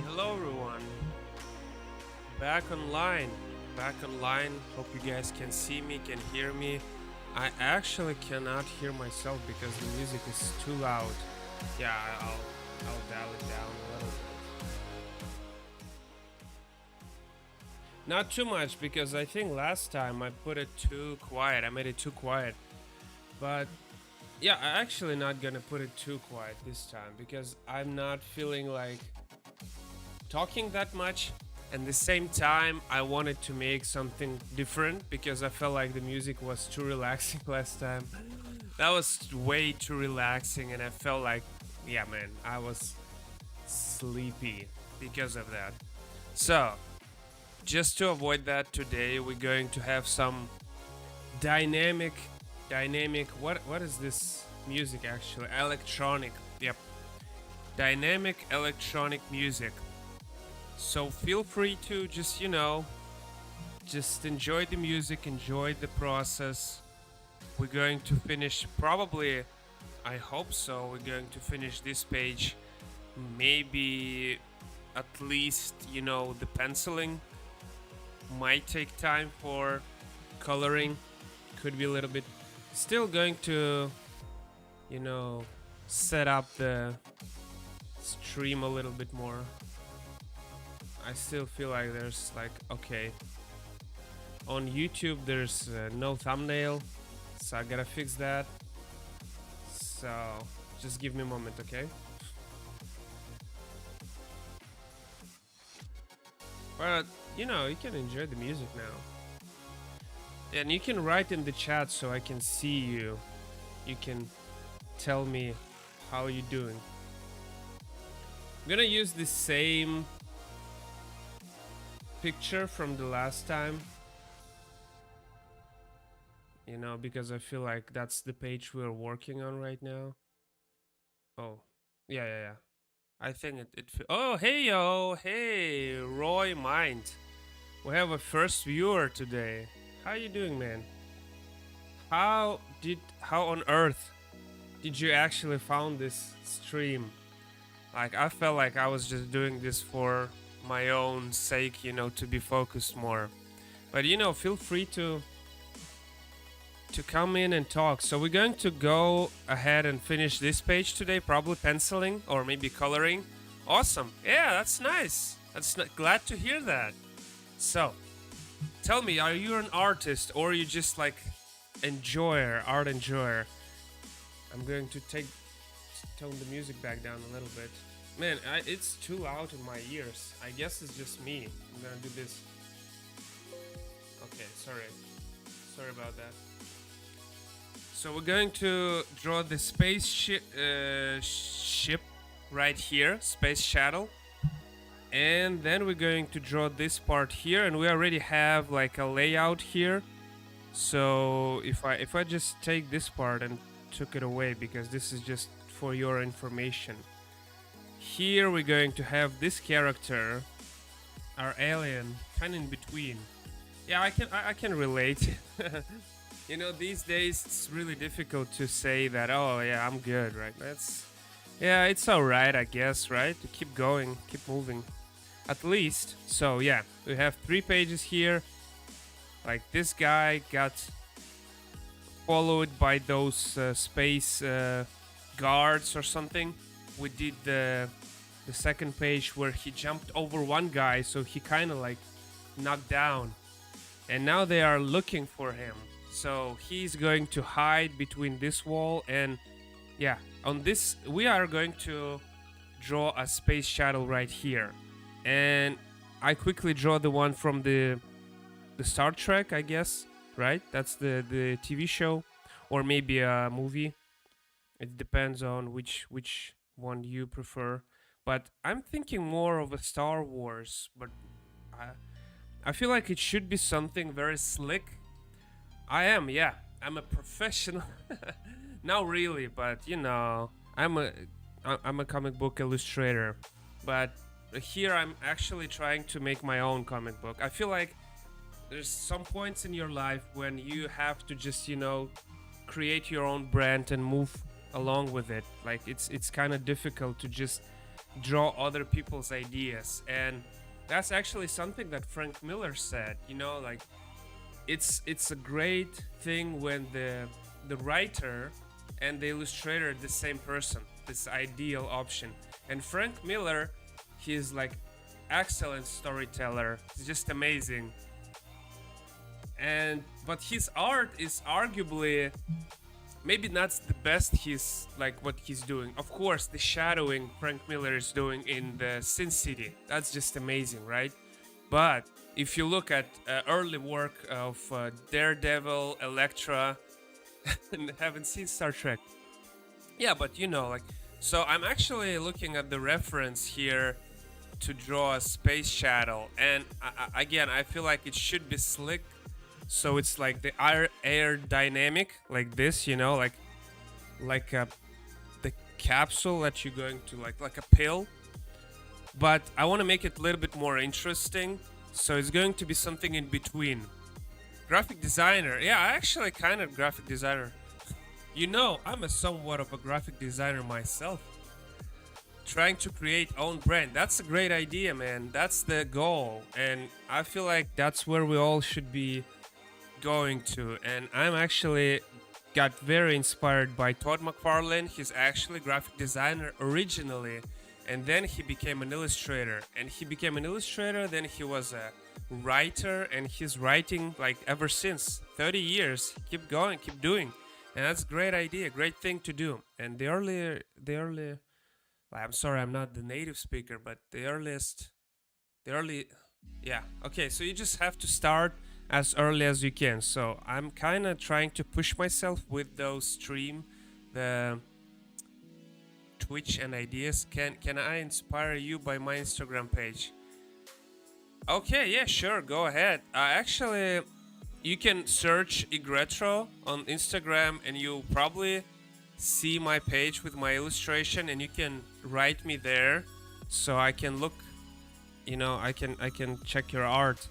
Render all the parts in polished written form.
hello everyone. Back online. Back online. Hope you guys can see me, can hear me. I actually cannot hear myself because the music is too loud. Yeah, I'll dial it down a little bit. Not too much because I think last time I put it too quiet. I made it too quiet. But yeah, I actually not gonna put it too quiet this time because I'm not feeling like talking that much. And the same time, I wanted to make something different because I felt like the music was too relaxing last time. That was way too relaxing, and I felt like, yeah, man, I was sleepy because of that. So, just to avoid that, today we're going to have some dynamic, dynamic. What is this music actually? Electronic. Yep, dynamic electronic music. So feel free to just enjoy the music, enjoy the process. We're going to finish probably, I hope so, we're going to finish this page. Maybe at least, the penciling might take time for coloring. Could be a little bit. Still going to, set up the stream a little bit more. I still feel like there's okay, on YouTube there's no thumbnail, so I gotta fix that. So just give me a moment, okay? But you can enjoy the music now, and you can write in the chat so I can see you. You can tell me how you doing. I'm gonna use the same picture from the last time, because I feel like that's the page we're working on right now. Oh, yeah. I think oh, hey Roy Mind, we have a first viewer today. How you doing, man? How on earth did you actually found this stream? Like, I felt like I was just doing this for my own sake, to be focused more. But feel free to come in and talk. So we're going to go ahead and finish this page today, probably penciling or maybe coloring. Awesome. Yeah, that's nice. Glad to hear that. So tell me, are you an artist or are you just like art enjoyer? I'm going to tone the music back down a little bit. Man, it's too loud in my ears. I guess it's just me. I'm gonna do this. Okay, sorry about that. So we're going to draw the space ship right here, space shuttle, and then we're going to draw this part here, and we already have like a layout here. So if I just take this part and took it away, because this is just for your information. Here we're going to have this character, our alien, kind of in between. Yeah, I can relate. These days it's really difficult to say that. Oh yeah, I'm good, right? It's all right, I guess, right? To keep going, keep moving, at least. So yeah, we have 3 pages here. Like, this guy got followed by those space guards or something. We did the second page where he jumped over one guy, so he kind of like knocked down, and now they are looking for him. So he's going to hide between this wall, and yeah, on this we are going to draw a space shuttle right here. And I quickly draw the one from the Star Trek, I guess, right? That's the TV show, or maybe a movie. It depends on which one you prefer, but I'm thinking more of a Star Wars. But I feel like it should be something very slick. I'm a professional. Not really, but I'm a comic book illustrator. But here I'm actually trying to make my own comic book. I feel like there's some points in your life when you have to just create your own brand and move along with it. Like, it's kind of difficult to just draw other people's ideas. And that's actually something that Frank Miller said, you know, like it's a great thing when the writer and the illustrator are the same person, this ideal option. And Frank Miller, he's like excellent storyteller, he's just amazing. And but his art is arguably maybe not the best he's like what he's doing. Of course, the shadowing Frank Miller is doing in the Sin City, that's just amazing, right? But if you look at early work of Daredevil, Elektra, and haven't seen Star Trek, yeah, but you know, like, so I'm actually looking at the reference here to draw a space shuttle, and again, I feel like it should be slick, so it's like the air dynamic, like this, you know, like the capsule that you're going to like a pill. But I want to make it a little bit more interesting, so it's going to be something in between. Graphic designer, yeah, I actually kind of graphic designer. You know, I'm a somewhat of a graphic designer myself. Trying to create own brand. That's a great idea, man. That's the goal. And I feel like that's where we all should be going to. And I'm actually got very inspired by Todd McFarlane. He's actually a graphic designer originally. And then he became an illustrator. And he became an illustrator, then he was a writer. And he's writing like ever since. 30 years. Keep going, keep doing. And that's a great idea, great thing to do. And the early, I'm sorry, I'm not the native speaker, but the early, yeah. Okay, so you just have to start as early as you can. So I'm kind of trying to push myself with those stream, the Twitch and ideas. Can I inspire you by my Instagram page? Okay, yeah, sure, go ahead. Actually, you can search Igretro on Instagram and you'll probably see my page with my illustration, and you can write me there so I can look, you know, I can check your art.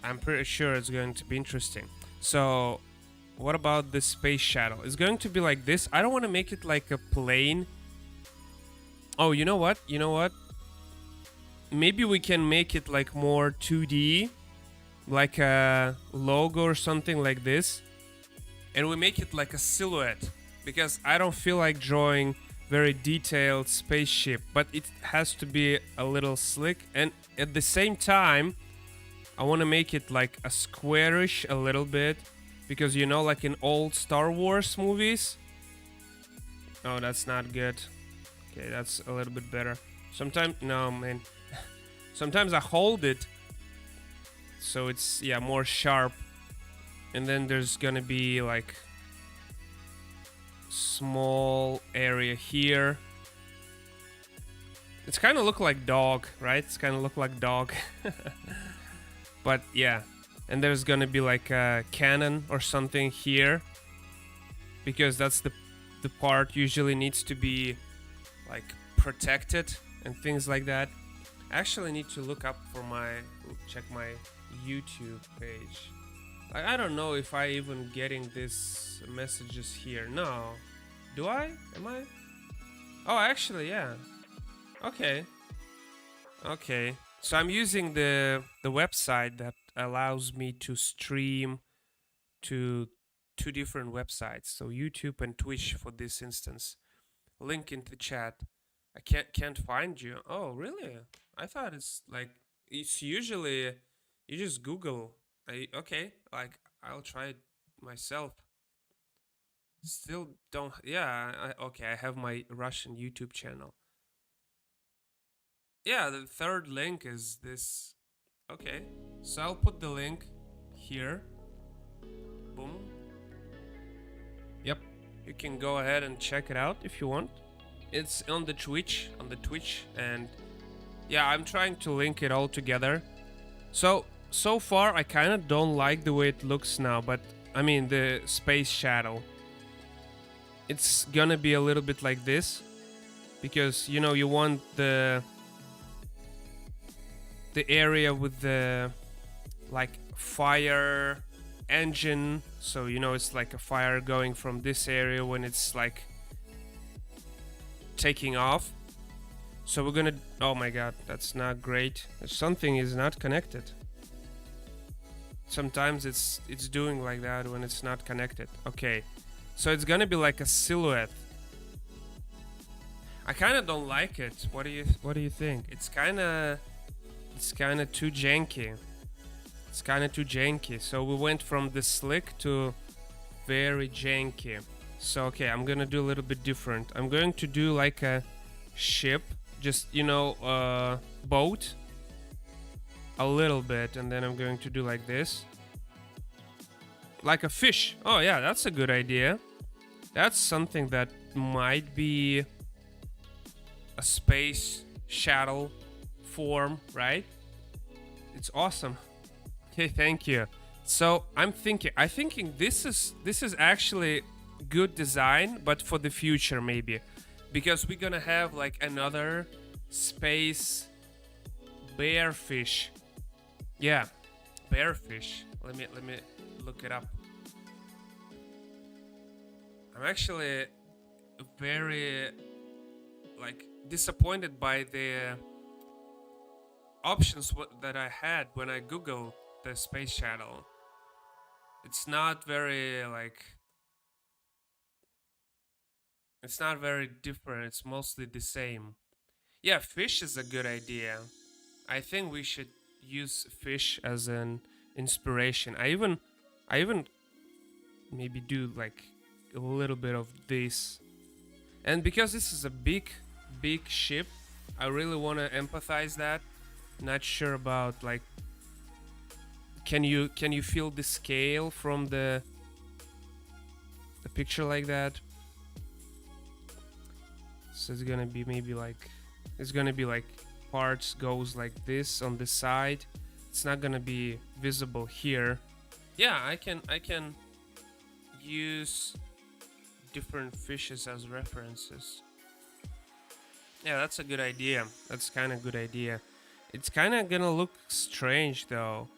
I'm pretty sure it's going to be interesting. So what about the space shuttle? It's going to be like this. I don't want to make it like a plane. Oh, you know what? Maybe we can make it like more 2D, like a logo or something like this, and we make it like a silhouette, because I don't feel like drawing very detailed spaceship, but it has to be a little slick, and at the same time I want to make it like a squarish a little bit, because you know, like in old Star Wars movies. Oh, that's not good. Okay, that's a little bit better. Sometimes, no man, sometimes I hold it so it's, yeah, more sharp, and then there's gonna be like small area here. It's kind of look like dog, right? It's kind of look like dog. But yeah, and there's gonna be like a cannon or something here, because that's the part usually needs to be like protected and things like that. I actually need to look up for check my YouTube page. I don't know if I even getting these messages here. No. Do I? Am I? Oh, actually, yeah. Okay. Okay. So I'm using the website that allows me to stream to two different websites. So YouTube and Twitch for this instance. Link in the chat. I can't find you. Oh, really? I thought it's like it's usually you just Google. Okay, like I'll try it myself. Still don't. Yeah. Okay, I have my Russian YouTube channel. Yeah, the third link is this. Okay, so I'll put the link here. Boom. Yep. You can go ahead and check it out if you want. It's on the Twitch, and yeah, I'm trying to link it all together. So far I kind of don't like the way it looks now, but I mean the space shuttle. It's gonna be a little bit like this, because you know you want the area with the like fire engine, so you know it's like a fire going from this area when it's like taking off. So we're gonna, oh my god, that's not great. Something is not connected. Sometimes it's doing like that when it's not connected. Okay, so it's gonna be like a silhouette. I kind of don't like it. What do you think? It's kind of too janky. It's kind of too janky. So we went from the slick to very janky. So okay, I'm gonna do a little bit different. I'm going to do like a ship, just boat, a little bit, and then I'm going to do like this, like a fish. Oh yeah, that's a good idea. That's something that might be a space shuttle form, right? It's awesome. Okay, thank you. So I thinking this is actually good design, but for the future maybe, because we're gonna have like another space bearfish. Yeah, bearfish. Let me look it up. I'm actually very like disappointed by the options that I had when I googled the space shuttle. It's not very it's not very different. It's mostly the same. Yeah, fish is a good idea. I think we should use fish as an inspiration. I even maybe do like a little bit of this. And because this is a big ship, I really want to empathize that. Not sure about like, can you feel the scale from the picture like that? So it's gonna be maybe like, it's gonna be like parts goes like this on the side. It's not gonna be visible here. Yeah, I can use different fishes as references. Yeah, that's a good idea. That's kind of good idea. It's kind of gonna look strange though.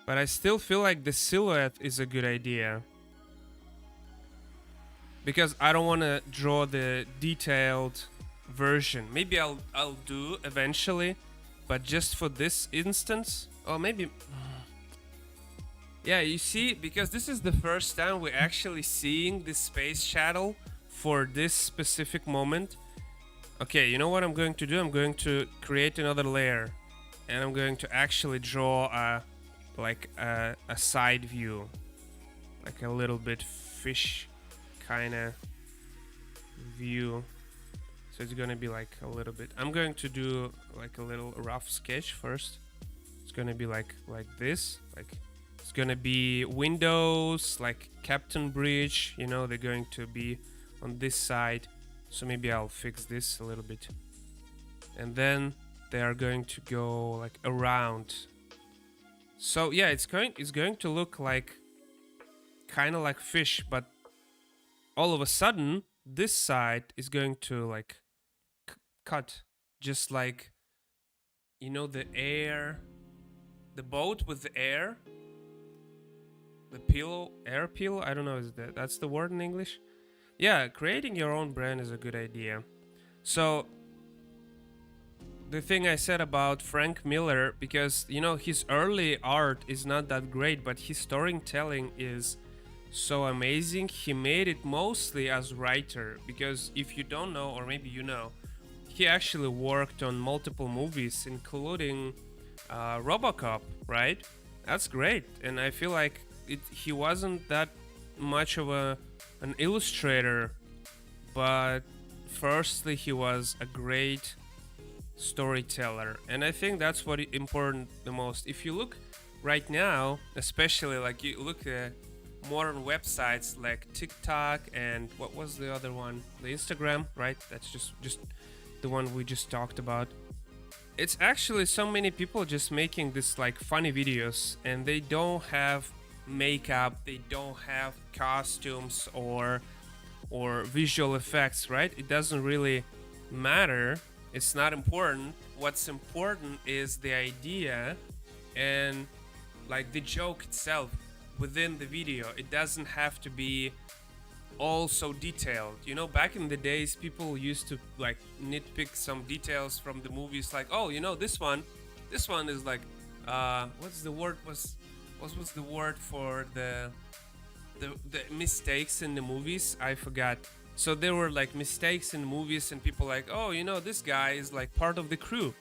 But I still feel like the silhouette is a good idea. Because I don't want to draw the detailed version. Maybe I'll do eventually, but just for this instance, or maybe yeah, you see, because this is the first time we're actually seeing this space shuttle for this specific moment. Okay, you know what I'm going to do? I'm going to create another layer, and I'm going to actually draw a side view, like a little bit fish kind of view. So it's gonna be like a little bit. I'm going to do like a little rough sketch first. It's gonna be like this, like it's gonna be windows, like Captain Bridge. You know, they're going to be on this side. So maybe I'll fix this a little bit, and then they are going to go like around. So yeah, it's going to look like kind of like fish, but all of a sudden this side is going to like cut, just like, you know, the air, the boat with the air, the pillow, air pillow, I don't know, is that's the word in English? Yeah, creating your own brand is a good idea. So the thing I said about Frank Miller, because you know his early art is not that great, but his storytelling is so amazing. He made it mostly as writer, because if you don't know, or maybe you know, he actually worked on multiple movies, including RoboCop, right? That's great, and I feel like he wasn't that much of an illustrator, but firstly he was a great storyteller, and I think that's what important the most. If you look right now, especially like you look at modern websites like TikTok and what was the other one, the Instagram, right? That's just the one we just talked about. It's actually so many people just making this like funny videos, and they don't have makeup, they don't have costumes or visual effects, right? It doesn't really matter. It's not important. What's important is the idea and like the joke itself within the video. It doesn't have to be all so detailed. You know, back in the days, people used to like nitpick some details from the movies, like, oh, you know, this one is like, what's the word what was the word for the mistakes in the movies? I forgot. So there were like mistakes in movies, and people like, oh, you know, this guy is like part of the crew,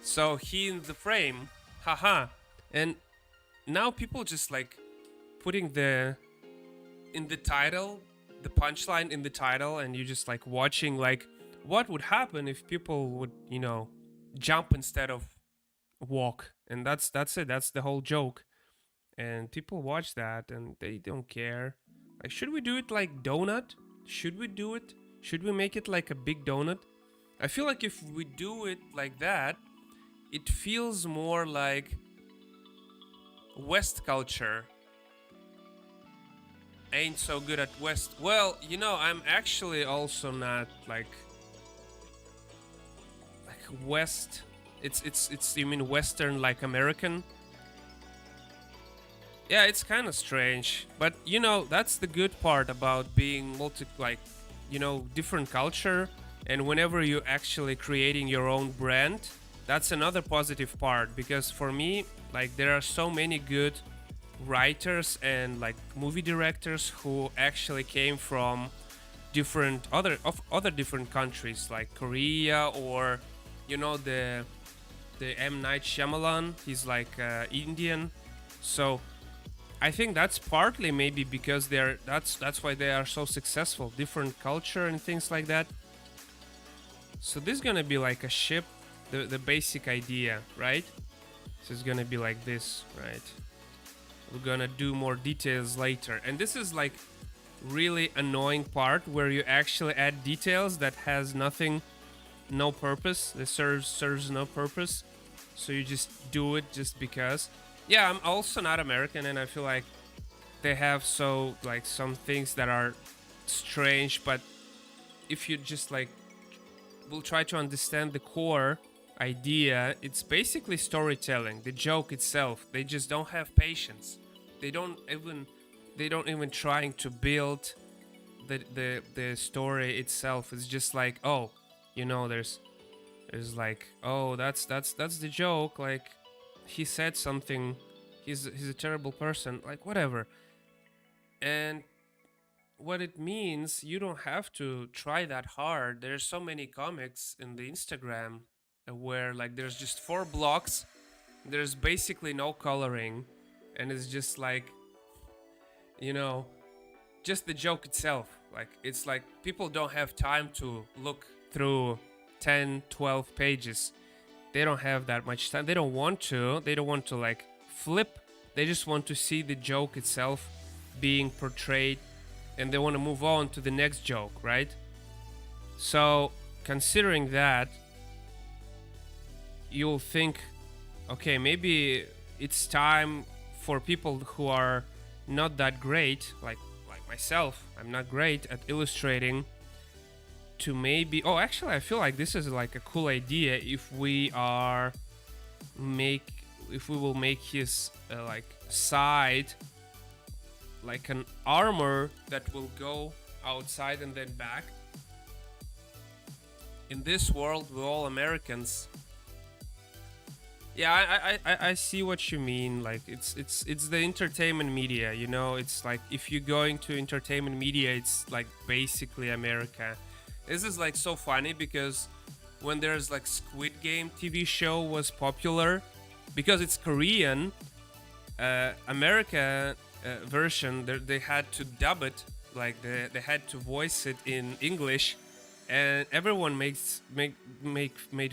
so he in the frame, haha. And now people just like putting the in the title, the punchline in the title, and you just like watching like what would happen if people would, you know, jump instead of walk. And that's it. That's the whole joke. And people watch that and they don't care. Like, should we do it like donut? Should we do it? Should we make it like a big donut? I feel like if we do it like that, it feels more like West culture ain't so good at West. Well, you know, I'm actually also not like West. It's you mean Western like American? Yeah, it's kind of strange, but you know, that's the good part about being like, you know, different culture. And whenever you actually creating your own brand, that's another positive part, because for me, like, there are so many good writers and like movie directors who actually came from different other different countries like Korea, or you know, the M Night Shyamalan, he's like Indian. So I think that's partly maybe because that's why they are so successful, different culture and things like that. So this is gonna be like a ship, the basic idea, right? So it's gonna be like this, right? We're gonna do more details later, and this is like really annoying part where you actually add details that has nothing, no purpose. That serves no purpose. So you just do it just because. Yeah, I'm also not American, and I feel like they have so like some things that are strange. But if you just like will try to understand the core idea, it's basically storytelling. The joke itself, they just don't have patience. They don't even trying to build the story itself. It's just like, oh, you know, there's like, oh, that's the joke. Like, he said something. He's a terrible person. Like, whatever. And what it means, you don't have to try that hard. There's so many comics in the Instagram where like there's just 4 blocks. There's basically no coloring, and it's just like, you know, just the joke itself. Like, it's like people don't have time to look through 10, 12 pages. They don't have that much time. They don't want to. They don't want to like flip. They just want to see the joke itself being portrayed, and they want to move on to the next joke, right? So, considering that, you'll think, okay, maybe it's time for people who are not that great, like myself. I'm not great at illustrating, to maybe, oh, actually, I feel like this is like a cool idea if we are make if we will make his like side like an armor that will go outside and then back. In this world, we're all Americans. Yeah, I see what you mean. Like, it's the entertainment media, you know. It's like if you're going to entertainment media, it's like basically America. This is like so funny because when there's like Squid Game TV show was popular, because it's Korean, America version, they had to dub it, like they had to voice it in English, and everyone made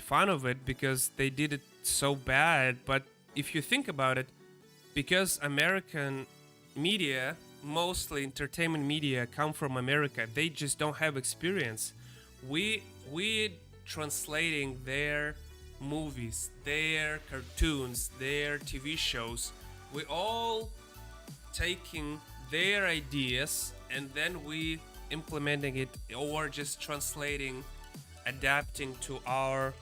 fun of it because they did it so bad. But if you think about it, because American media, mostly entertainment media, come from America, they just don't have experience. We translating their movies, their cartoons, their TV shows. We all taking their ideas and then we implementing it, or just translating, adapting to our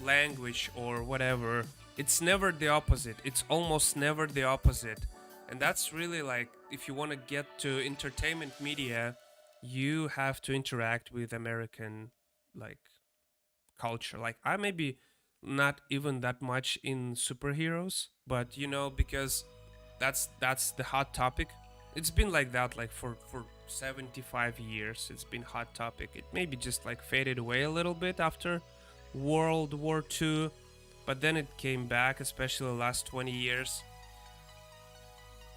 language or whatever. It's never the opposite. It's almost never the opposite. And that's really like, if you want to get to entertainment media, you have to interact with American like culture. Like I maybe not even that much in superheroes, but because that's the hot topic. It's been like that like for 75 years. It's been hot topic. It maybe just like faded away a little bit after World War II, but then it came back, especially the last 20 years.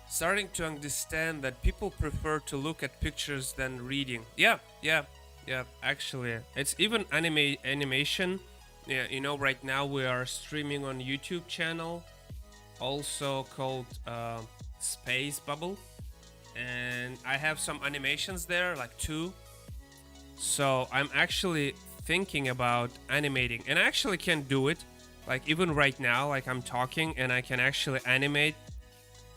Starting to understand that people prefer to look at pictures than reading. Yeah. Actually, it's even animation. Yeah, right now we are streaming on YouTube channel, also called Space Bubble, and I have some animations there, like two. So I'm actually thinking about animating, and I actually can do it. Like even right now, like I'm talking, and I can actually animate,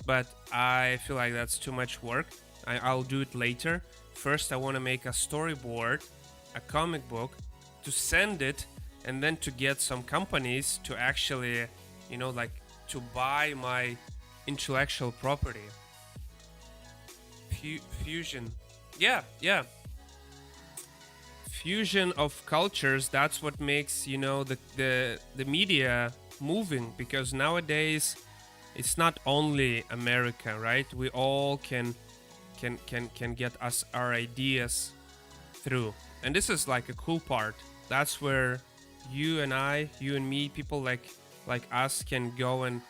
but I feel like that's too much work. I'll do it later. First, I want to make a storyboard, a comic book, to send it, and then to get some companies to actually, like to buy my intellectual property. Fusion. Yeah. Fusion of cultures. That's what makes, the media moving, because nowadays it's not only America, right? We all can get us our ideas through. And this is like a cool part. That's where you and me, people like us can go and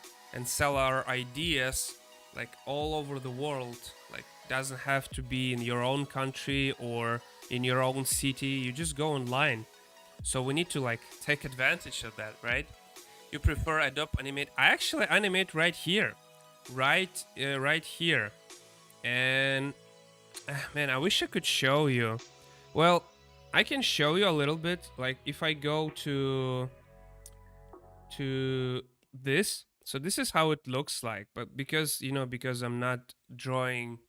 sell our ideas like all over the world. Like doesn't have to be in your own country or in your own city. You just go online. So we need to like take advantage of that, right? You prefer Adobe Animate? I actually animate right here, right here. And man, I wish I could show you. Well, I can show you a little bit. Like if I go to this, so this is how it looks like. But because I'm not drawing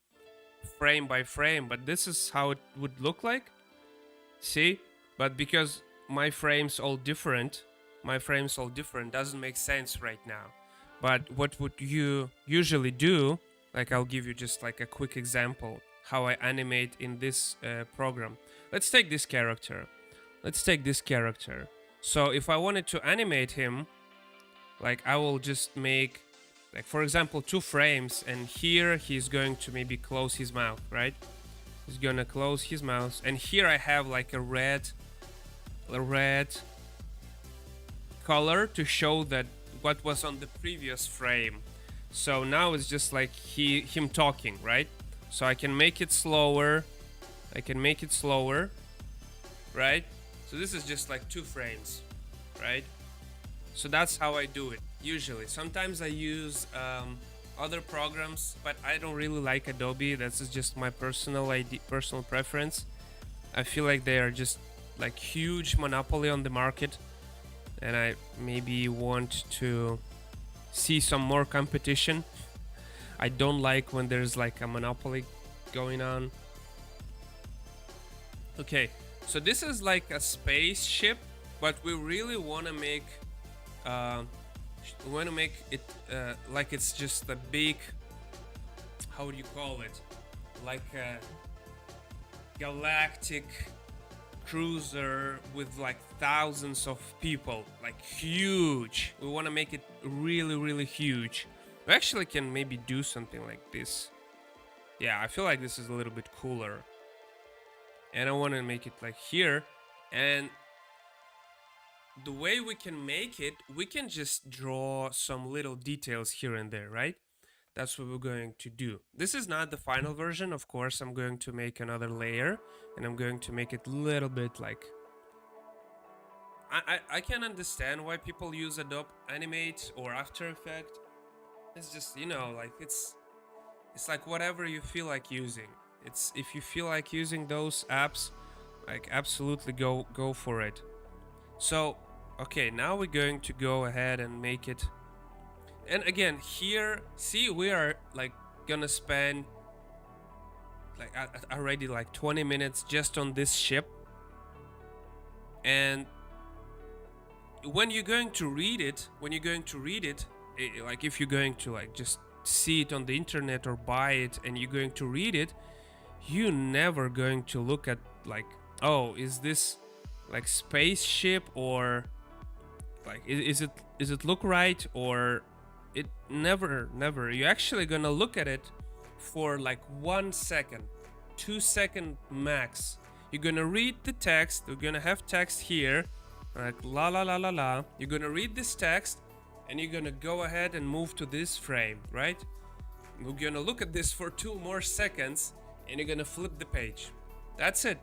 frame by frame, but this is how it would look like. See? But because my frames all different, doesn't make sense right now. But what would you usually do? Like I'll give you just like a quick example how I animate in this program. Let's take this character. So if I wanted to animate him, like I will just make, like for example, 2 frames, and here he's going to maybe close his mouth, right? He's gonna close his mouth, and here I have like a red color to show that what was on the previous frame. So now it's just like him talking, right? So I can make it slower. Right? So this is just like 2 frames, right? So that's how I do it usually. Sometimes I use other programs, but I don't really like Adobe. That's just my personal preference. I feel like they are just like huge monopoly on the market, and I maybe want to see some more competition. I don't like when there's like a monopoly going on. Okay, so this is like a spaceship, but we really want to make it like it's just a big, how do you call it, like a galactic cruiser with like thousands of people, like huge. We want to make it really huge. We actually can maybe do something like this. Yeah, I feel like this is a little bit cooler, and I want to make it like here. And the way we can make it, we can just draw some little details here and there, right? That's what we're going to do. This is not the final version. Of course, I'm going to make another layer, and I'm going to make it a little bit like... I can understand why people use Adobe Animate or After Effects. It's just, like it's like whatever you feel like using. It's if you feel like using those apps, like absolutely go for it. So, okay, now we're going to go ahead and make it. And again, here, see, we are like gonna spend like already like 20 minutes just on this ship. And when you're going to read it, like if you're going to like just see it on the internet or buy it and you're going to read it, you never going to look at like, oh, is this like spaceship, or like is it look right, or it never. You're actually gonna look at it for like 1 second, 2 second max. You're gonna read the text. We're gonna have text here, like la la la la la. You're gonna read this text, and you're gonna go ahead and move to this frame, right? We're gonna look at this for 2 more seconds, and you're gonna flip the page. That's it.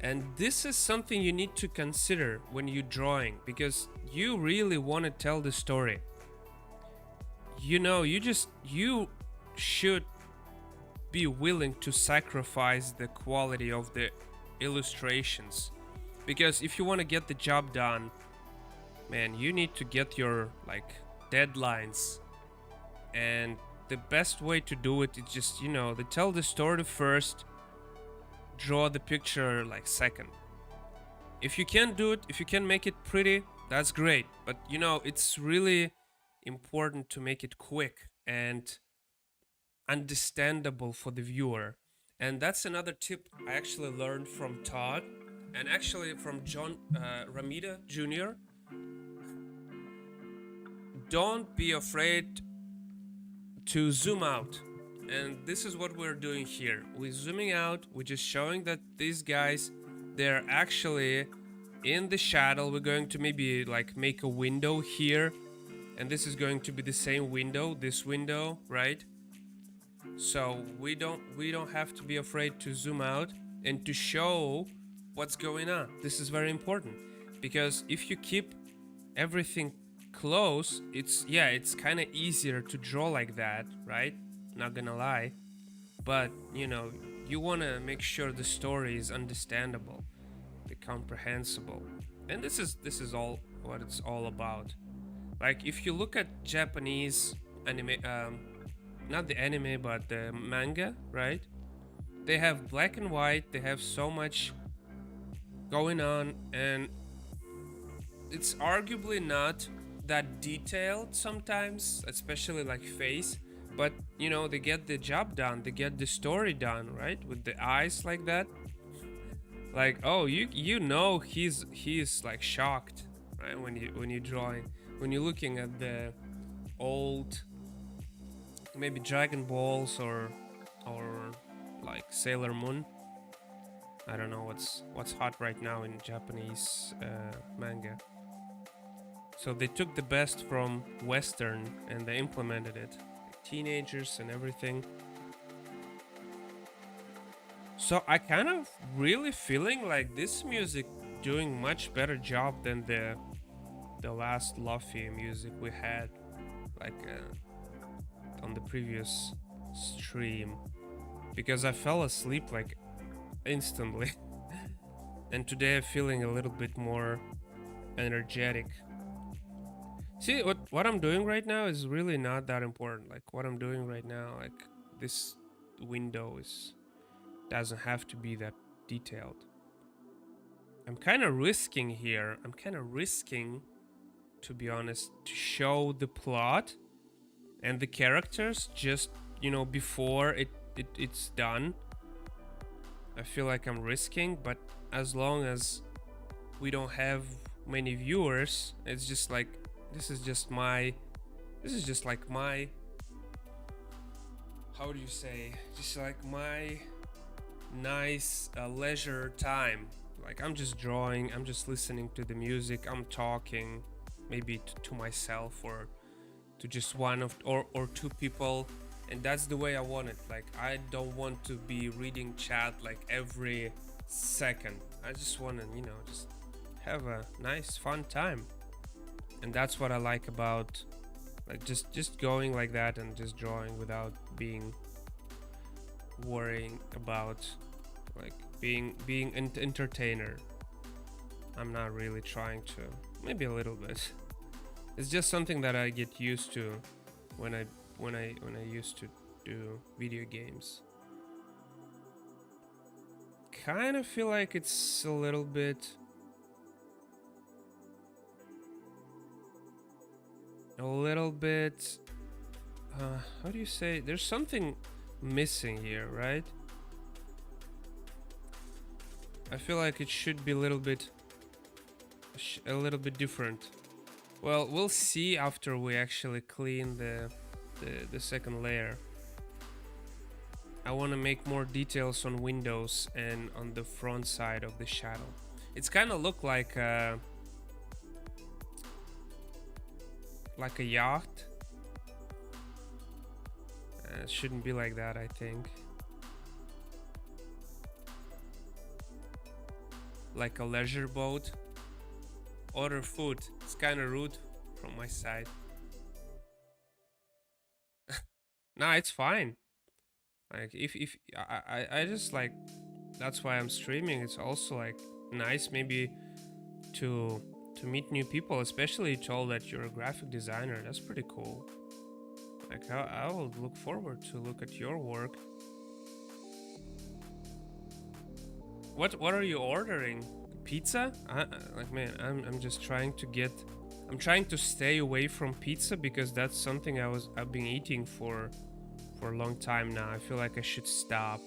And this is something you need to consider when you're drawing, because you really want to tell the story. You should be willing to sacrifice the quality of the illustrations, because if you want to get the job done, man, you need to get your like deadlines. And the best way to do it is just, they tell the story first, draw the picture like second. If you can do it, if you can make it pretty, that's great. But it's really important to make it quick and understandable for the viewer. And that's another tip I actually learned from Todd, and actually from John Ramita Jr. Don't be afraid to zoom out. And this is what we're doing here. We're zooming out. We're just showing that these guys, they're actually in the shadow. We're going to maybe like make a window here, and this is going to be the same window, this window, right? So we don't have to be afraid to zoom out and to show what's going on. This is very important, because if you keep everything close, it's kind of easier to draw like that, right? Not gonna lie. But you want to make sure the story is understandable, the comprehensible. And this is all what it's all about. Like if you look at Japanese anime, not the anime but the manga, right? They have black and white, they have so much going on, and it's arguably not that detailed sometimes, especially like face, but they get the job done, they get the story done, right? With the eyes like that, like, oh, he's like shocked, right? When you're drawing, when you're looking at the old maybe Dragon Balls or like Sailor Moon. I don't know what's hot right now in Japanese manga. So they took the best from Western and they implemented it. Like teenagers and everything. So I kind of really feeling like this music doing much better job than the last Luffy music we had, like on the previous stream, because I fell asleep like instantly. And today I'm feeling a little bit more energetic. See, what I'm doing right now is really not that important. Like what I'm doing right now, like this window doesn't have to be that detailed. I'm kind of risking here. To be honest, to show the plot and the characters just, before it's done. I feel like I'm risking, but as long as we don't have many viewers, it's just like this is just like my, how do you say, just like my nice leisure time. Like I'm just drawing, I'm just listening to the music, I'm talking maybe to myself or to just one or two people, and that's the way I want it. Like I don't want to be reading chat like every second. I just want to just have a nice fun time. And that's what I like about like just going like that and just drawing without being worrying about like being an entertainer. I'm not really trying to, maybe a little bit. It's just something that I get used to when I used to do video games. Kind of feel like it's a little bit how do you say, there's something missing here, right? I feel like it should be a little bit different. Well, we'll see after we actually clean the second layer. I want to make more details on windows and on the front side of the shadow. It's kind of look like a yacht. It shouldn't be like that, I think. Like a leisure boat. Order food. It's kind of rude from my side. Nah, it's fine. Like if I just like, that's why I'm streaming. It's also like nice maybe to meet new people, especially you told that you're a graphic designer. That's pretty cool. Like I will look forward to look at your work. What are you ordering? Pizza? Like man, I'm just trying to get. I'm trying to stay away from pizza because that's something I've been eating for a long time now. I feel like I should stop.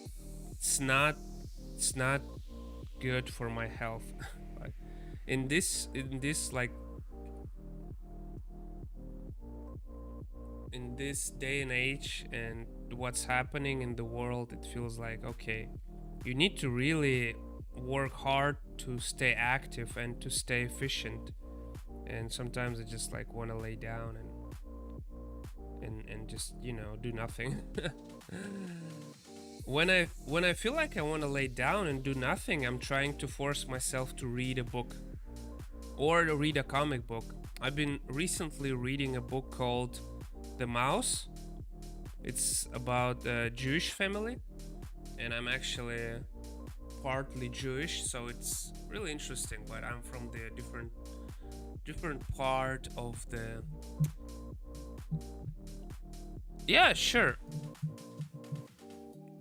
It's not good for my health. Like in this like in this day and age and what's happening in the world, it feels like okay, you need to really work hard to stay active and to stay efficient. And sometimes I just like want to lay down and just, you know, do nothing. when I feel like I want to lay down and do nothing, I'm trying to force myself to read a book or to read a comic book. I've been recently reading a book called The Mouse. It's about a Jewish family, and I'm actually partly Jewish, so it's really interesting. But I'm from the different part of the. Yeah, sure.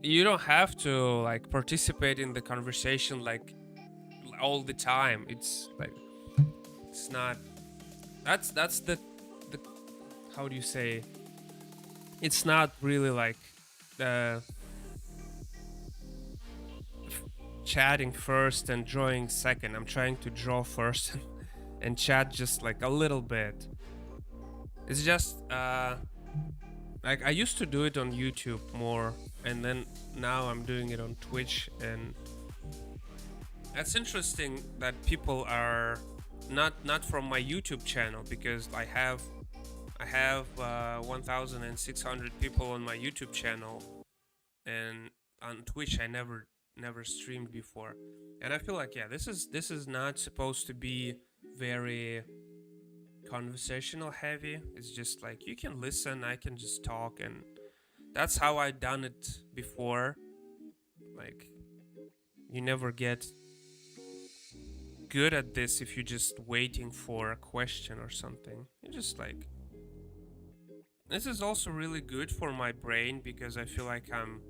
You don't have to like participate in the conversation like all the time. It's like it's not. That's the how do you say? It's not really like chatting first and drawing second. I'm trying to draw first and chat just like a little bit. It's just like I used to do it on YouTube more, and then now I'm doing it on Twitch. And that's interesting that people are not from my YouTube channel, because I have 1,600 people on my YouTube channel, and on Twitch I never streamed before. And I feel like yeah, this is not supposed to be very conversational heavy. It's just like you can listen, I can just talk, and that's how I done it before. Like you never get good at this if you're just waiting for a question or something. You just like, this is also really good for my brain because I feel like I'm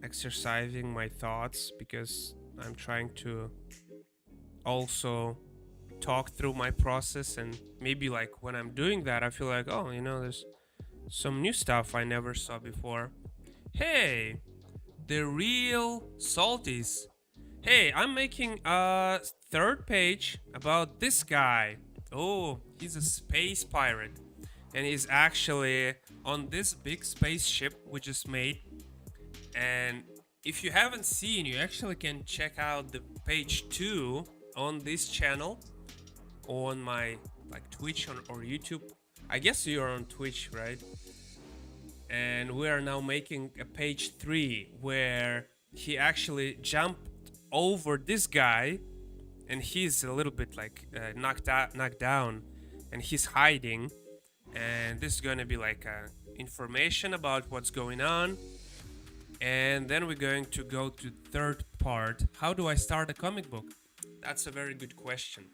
exercising my thoughts, because I'm trying to also talk through my process. And maybe like when I'm doing that, I feel like, oh, you know, there's some new stuff I never saw before. Hey, the real salties. Hey, I'm making a third page about this guy. Oh, he's a space pirate, and he's actually on this big spaceship we just made. And if you haven't seen, you actually can check out the page 2 on this channel, on my like Twitch or YouTube. I guess you're on Twitch, right? And we are now making a page 3 where he actually jumped over this guy, and he's a little bit like knocked down, and he's hiding. And this is gonna be like information about what's going on. And then we're going to go to third part. How do I start a comic book? That's a very good question.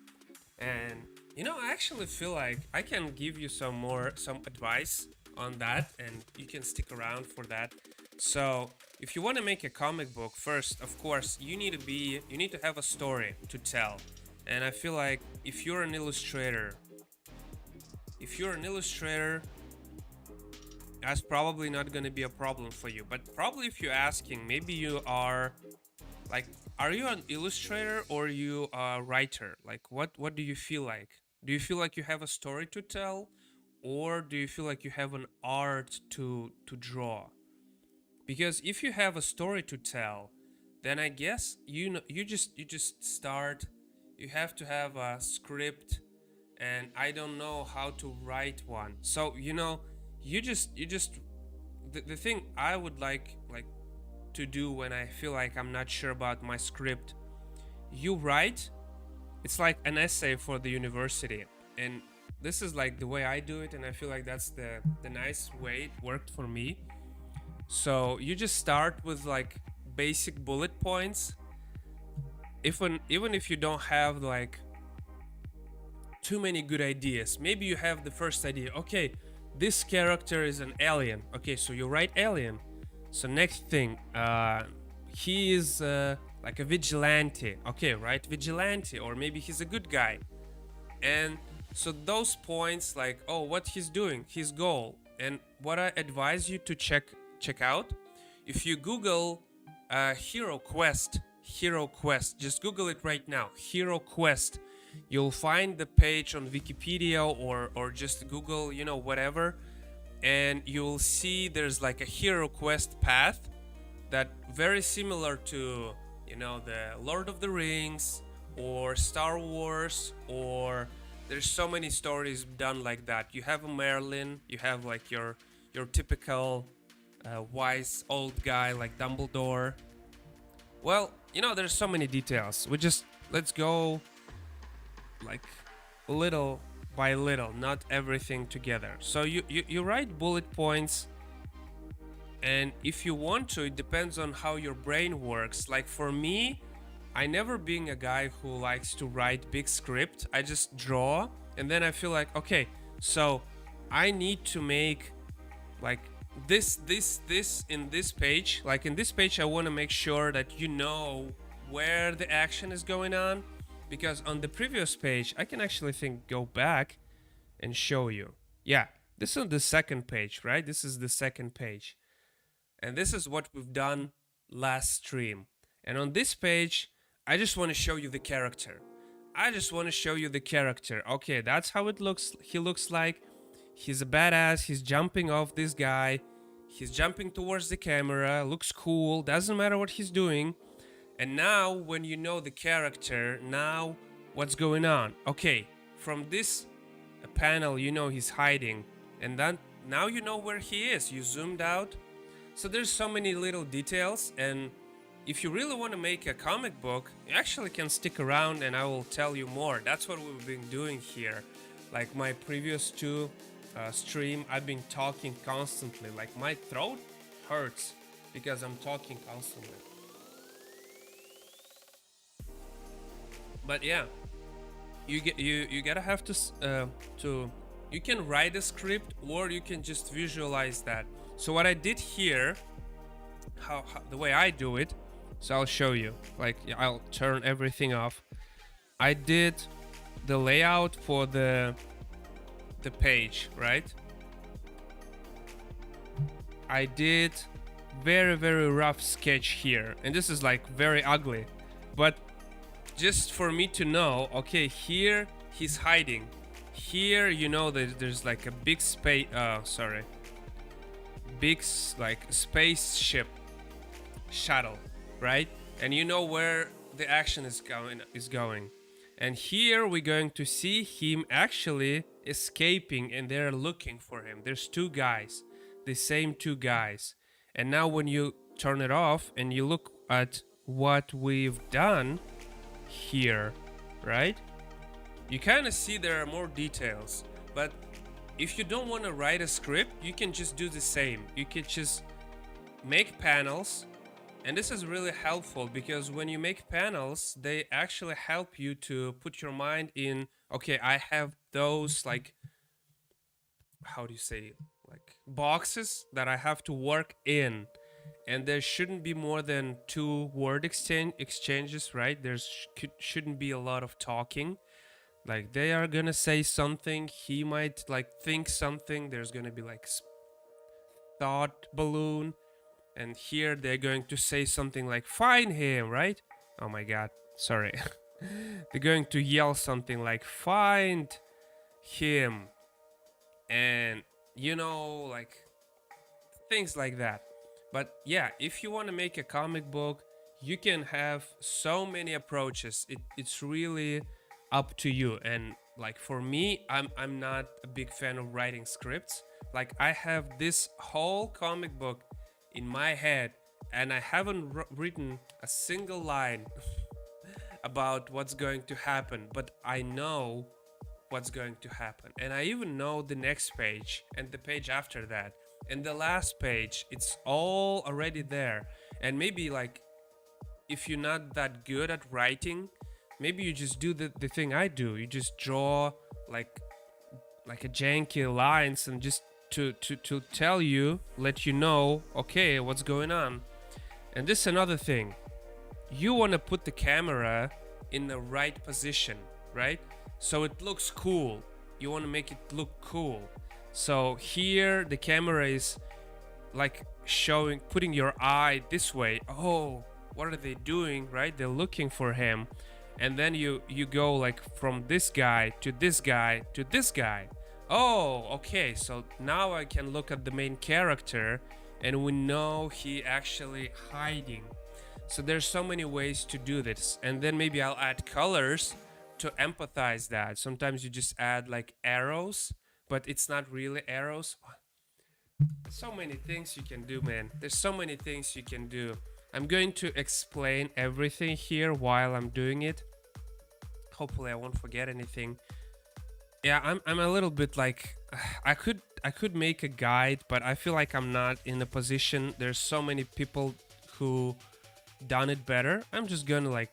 And you know, I actually feel like I can give you some advice on that, and you can stick around for that. So if you want to make a comic book, first, of course, you need to have a story to tell. And I feel like if you're an illustrator, that's probably not going to be a problem for you. But probably if you're asking, maybe you are like are you an illustrator or you a writer? Like, what do you feel like? Do you feel like you have a story to tell, or do you feel like you have an art to draw? Because if you have a story to tell, then I guess you just start. You have to have a script, and I don't know how to write one. So you just the thing I would like to do when I feel like I'm not sure about my script. You write, it's like an essay for the university. And this is like the way I do it, and I feel like that's the nice way it worked for me. So you just start with like basic bullet points. Even if you don't have like too many good ideas, maybe you have the first idea. Okay, this character is an alien. Okay, so you write alien. So next thing, he is like a vigilante. Okay, right, vigilante, or maybe he's a good guy. And so those points, like, oh, what he's doing, his goal, and what I advise you to check out. If you Google Hero Quest, just Google it right now, Hero Quest. You'll find the page on Wikipedia, or just Google, whatever, and you'll see there's like a Hero Quest path that very similar to the Lord of the Rings or Star Wars, or there's so many stories done like that. You have a Merlin, you have like your typical wise old guy like Dumbledore. Well, there's so many details. Let's go like little by little, not everything together. So you write bullet points, and if you want to, it depends on how your brain works. Like for me, I never being a guy who likes to write big script. I just draw, and then I feel like, okay, so I need to make like this in this page. Like in this page, I want to make sure that you know where the action is going on, because on the previous page, I can actually go back and show you. Yeah, this is the second page, right? This is the second page. And this is what we've done last stream. And on this page, I just want to show you the character. Okay, that's how it looks. He looks like he's a badass. He's jumping off this guy. He's jumping towards the camera. Looks cool. Doesn't matter what he's doing. And now, when you know the character, now what's going on? Okay, from this panel, he's hiding. And then now you know where he is. You zoomed out. So there's so many little details, and if you really want to make a comic book, you actually can stick around and I will tell you more. That's what we've been doing here. Like my previous two stream, I've been talking constantly. Like my throat hurts because I'm talking constantly. But yeah, you gotta have to you can write a script, or you can just visualize that. So what I did here, how the way I do it, so I'll show you. Like I'll turn everything off. I did the layout for the page, right? I did very rough sketch here, and this is like very ugly, but just for me to know, okay, here he's hiding. Here, there's like a big big like spaceship shuttle, right? And you know where the action is going. And here we're going to see him actually escaping, and they're looking for him. There's two guys, the same two guys. And now when you turn it off and you look at what we've done here, right? You kind of see there are more details. But if you don't want to write a script, you can just do the same. You can just make panels. And this is really helpful, because when you make panels, they actually help you to put your mind in, okay, I have those, like, how do you say, like boxes that I have to work in. And there shouldn't be more than 2 word exchanges, right? Shouldn't be a lot of talking. Like they are gonna say something, he might like think something, there's gonna be like thought balloon, and here they're going to say something like find him, right? Oh my god, sorry. They're going to yell something like, find him. And, like things like that. But yeah, if you want to make a comic book, you can have so many approaches. It's really up to you. And like for me, I'm not a big fan of writing scripts. Like I have this whole comic book in my head, and I haven't written a single line about what's going to happen, but I know what's going to happen. And I even know the next page and the page after that. And the last page, it's all already there. And maybe like if you're not that good at writing, maybe you just do the thing I do. You just draw like a janky lines and just to tell you, let you know, okay, what's going on. And this is another thing. You want to put the camera in the right position, right? So it looks cool. You want to make it look cool. So here the camera is like putting your eye this way. Oh, what are they doing, right? They're looking for him. And then you go like from this guy to this guy to this guy. Oh, okay, so now I can look at the main character and we know he actually hiding. So there's so many ways to do this. And then maybe I'll add colors to empathize that. Sometimes you just add like arrows, but it's not really arrows. So many things you can do, man. There's so many things you can do. I'm going to explain everything here while I'm doing it. Hopefully I won't forget anything. Yeah, I'm a little bit like I could make a guide, but I feel like I'm not in a position. There's so many people who done it better. I'm just gonna like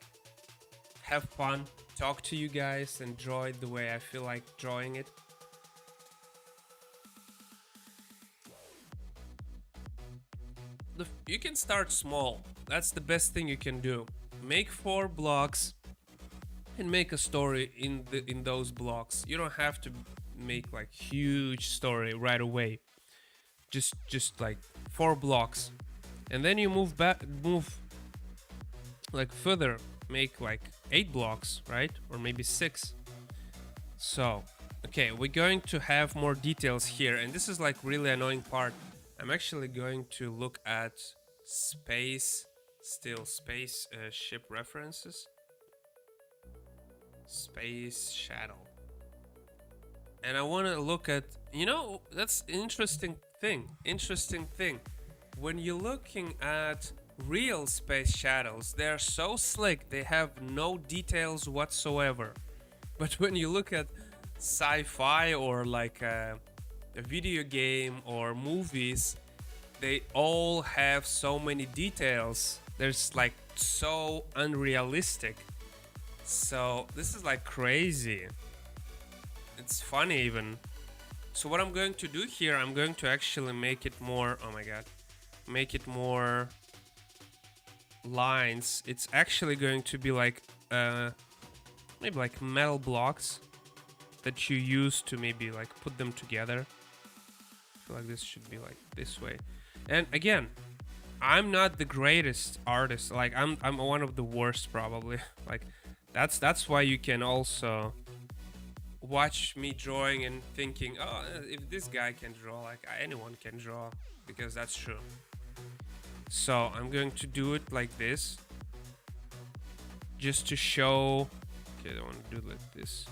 have fun, talk to you guys, and draw it the way I feel like drawing it. You can start small. That's the best thing you can do. Make 4 blocks and make a story in those blocks. You don't have to make like huge story right away. Just like 4 blocks, and then you move like further, make like 8 blocks, right? Or maybe 6. So okay, we're going to have more details here, and this is like really annoying part. I'm actually going to look at space ship references, space shuttle, and I want to look at, that's interesting thing. When you're looking at real space shuttles, they're so slick, they have no details whatsoever. But when you look at sci-fi or like a video game or movies, they all have so many details. There's like so unrealistic. So this is like crazy. It's funny even. So what I'm going to do here, I'm going to actually make it more, oh my god, make it more lines. It's actually going to be like maybe like metal blocks that you use to maybe like put them together. I feel like this should be like this way. And again, I'm not the greatest artist. Like I'm one of the worst probably. Like that's why you can also watch me drawing and thinking, oh, if this guy can draw, like anyone can draw, because that's true. So I'm going to do it like this, just to show. Okay, I want to do it like this.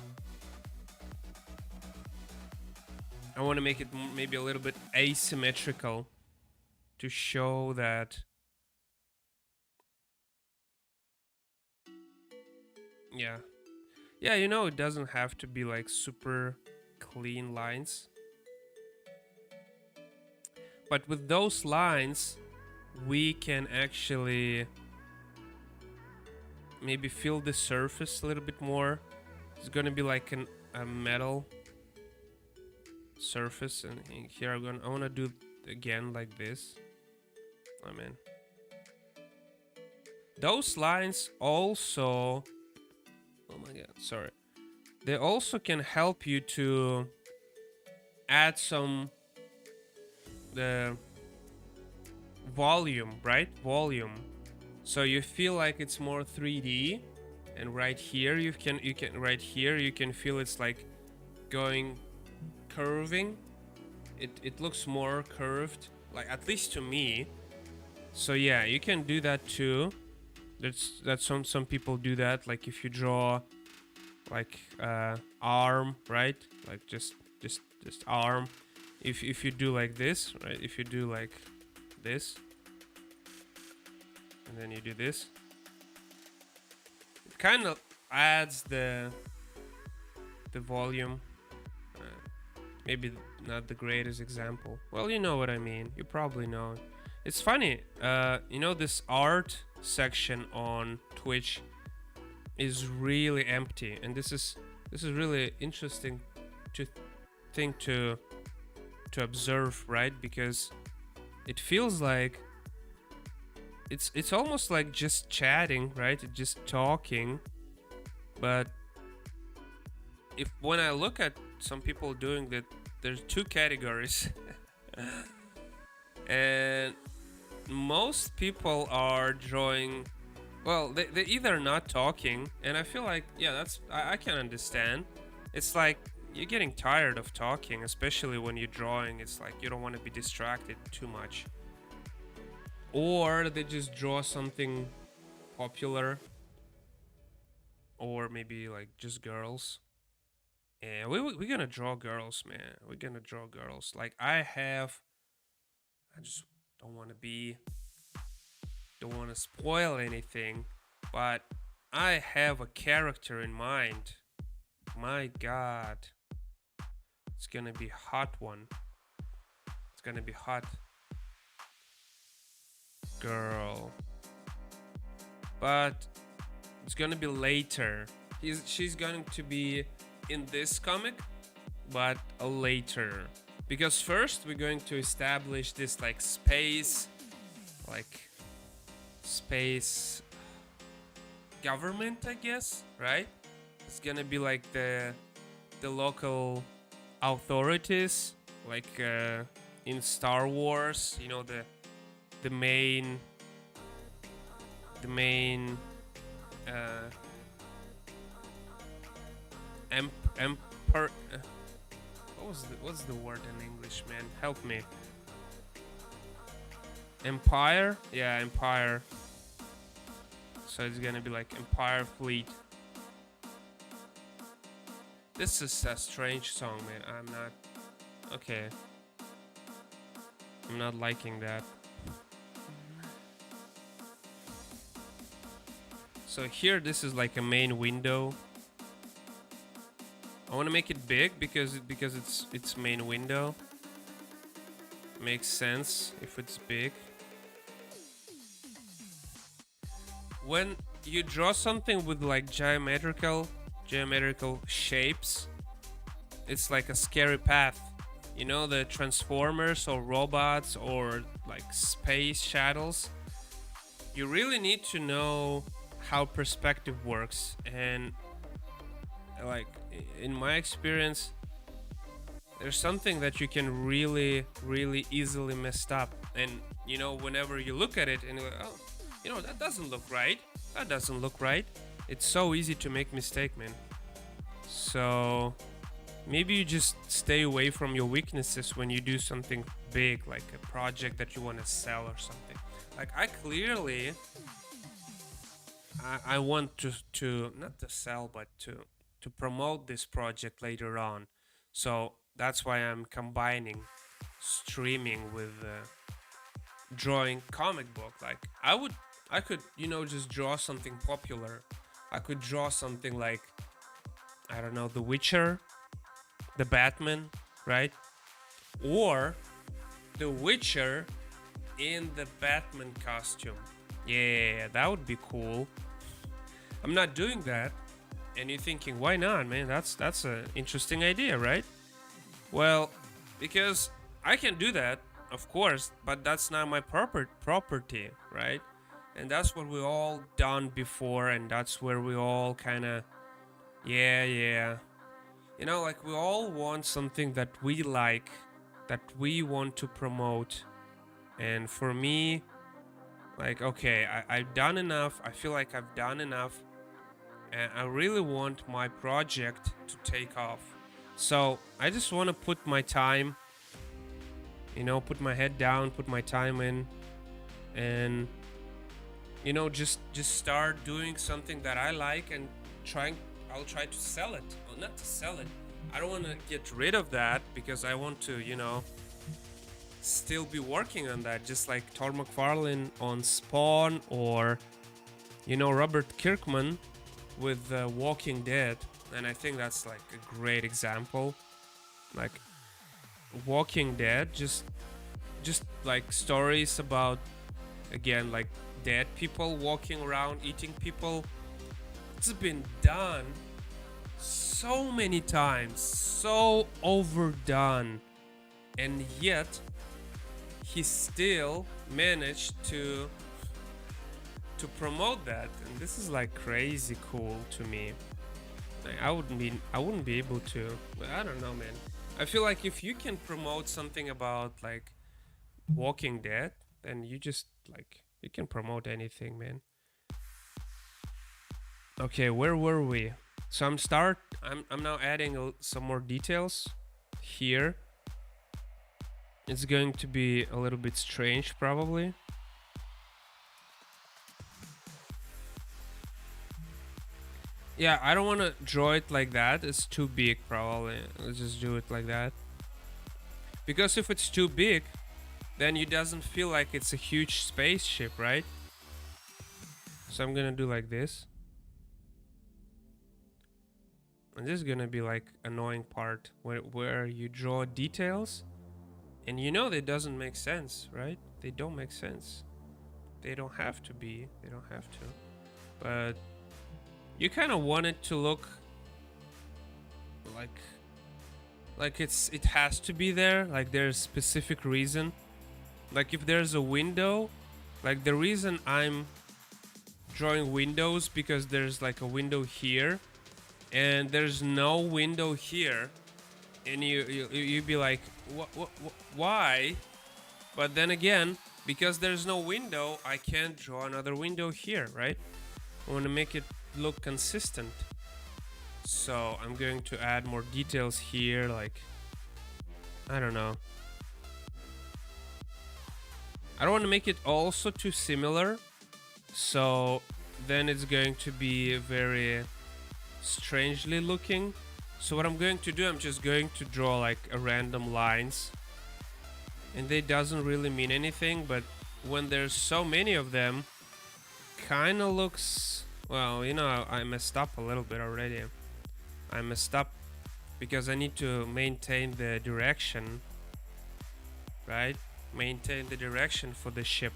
I want to make it maybe a little bit asymmetrical to show that. Yeah. Yeah, it doesn't have to be like super clean lines. But with those lines, we can actually maybe fill the surface a little bit more. It's gonna be like a metal surface, and here I wanna do it again like this. I mean, those lines also, oh my god, sorry, they also can help you to add some the volume, right? Volume So you feel like it's more 3D, and right here you can right here you can feel it's like going curving. It looks more curved, like at least to me. So yeah, you can do that too. That's some people do that. Like if you draw like arm, right? Like just arm. If you do like this, right? If you do like this, and then you do this, it kind of adds the volume. Maybe not the greatest example. Well, you know what I mean. You probably know. It's funny. You know, this art section on Twitch is really empty, and this is really interesting to think to observe, right? Because it feels like it's almost like just chatting, right? Just talking. But if when I look at some people doing that, there's two categories. And most people are drawing, well, they're either not talking, and I feel like, yeah, that's I can understand. It's like you're getting tired of talking, especially when you're drawing. It's like you don't want to be distracted too much. Or they just draw something popular, or maybe like just girls. And we're gonna draw girls, man. We're gonna draw girls. Like I just don't want to don't want to spoil anything, but I have a character in mind. My God, it's gonna be hot one. It's gonna be hot girl, but it's gonna be later. She's going to be in this comic, but later. Because first we're going to establish this like space government, I guess, right? It's gonna be like the local authorities, like in Star Wars, you know, the main uh, emperor. What's the word in English, man? Help me. Empire? Yeah, Empire. So it's gonna be like Empire Fleet. This is a strange song, man. I'm not... Okay. I'm not liking that. So here, this is like a main window. I want to make it big because it's main window. Makes sense if it's big. When you draw something with like geometrical shapes, it's like a scary path. You know, the Transformers or robots or like space shuttles. You really need to know how perspective works, and like in my experience, there's something that you can really easily mess up. And you know, whenever you look at it and you're like, oh, you know, that doesn't look right, it's so easy to make mistake, man. So maybe you just stay away from your weaknesses when you do something big, like a project that you want to sell or something. Like I clearly I want to not to sell, but to promote this project later on. So that's why I'm combining streaming with drawing comic book. Like I could, you know, just draw something popular. I could draw something like, I don't know, The Witcher, the Batman, right? Or The Witcher in the Batman costume. Yeah, that would be cool. I'm not doing that. And you're thinking, why not, man? That's an interesting idea, right? Well, because I can do that, of course, but that's not my property, right? And that's what we all done before, and that's where we all kind of, yeah. You know, like we all want something that we like, that we want to promote. And for me, Like, okay, I've done enough. I feel like I've done enough. And I really want my project to take off. So I just want to put my time, put my head down, put my time in, and just start doing something that I like and trying. I'll try to sell it. Well, not to sell it. I don't want to get rid of that because I want to, still be working on that, just like Todd McFarlane on Spawn, or Robert Kirkman with Walking Dead. And I think that's like a great example. Like Walking Dead, just like stories about, again, like dead people walking around eating people. It's been done so many times, so overdone, and yet he still managed to promote that, and this is like crazy cool to me. Like, I wouldn't be able to, but I don't know, man. I feel like if you can promote something about like Walking Dead, then you just like you can promote anything, man. Okay, where were we? So I'm now adding some more details here. It's going to be a little bit strange, probably. Yeah, I don't want to draw it like that. It's too big, probably. Let's just do it like that. Because if it's too big, then it doesn't feel like it's a huge spaceship, right? So I'm gonna do like this. And this is gonna be like annoying part where you draw details and they doesn't make sense, right? They don't make sense. They don't have to be. They don't have to. But you kind of want it to look like it has to be there, like there's specific reason. Like if there's a window, like the reason I'm drawing windows because there's like a window here and there's no window here, and you'd be like, why? But then again, because there's no window, I can't draw another window here, right? I want to make it look consistent. So I'm going to add more details here, like, I don't know. I don't want to make it also too similar, so then it's going to be very strangely looking. So what I'm going to do, I'm just going to draw like a random lines, and they doesn't really mean anything, but when there's so many of them, kind of looks, well, I messed up a little bit already. I messed up because I need to maintain the direction, right? Maintain the direction for the ship.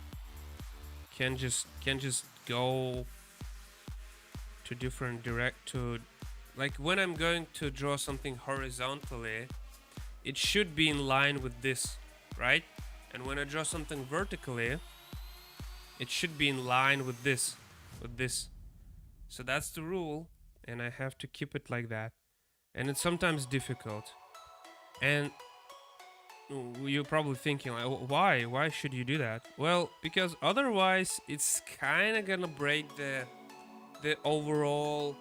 Can't just go to different like when I'm going to draw something horizontally, it should be in line with this, right? And when I draw something vertically, it should be in line with this. So that's the rule, and I have to keep it like that. And it's sometimes difficult. And you're probably thinking, like, why should you do that? Well, because otherwise it's kind of gonna break the overall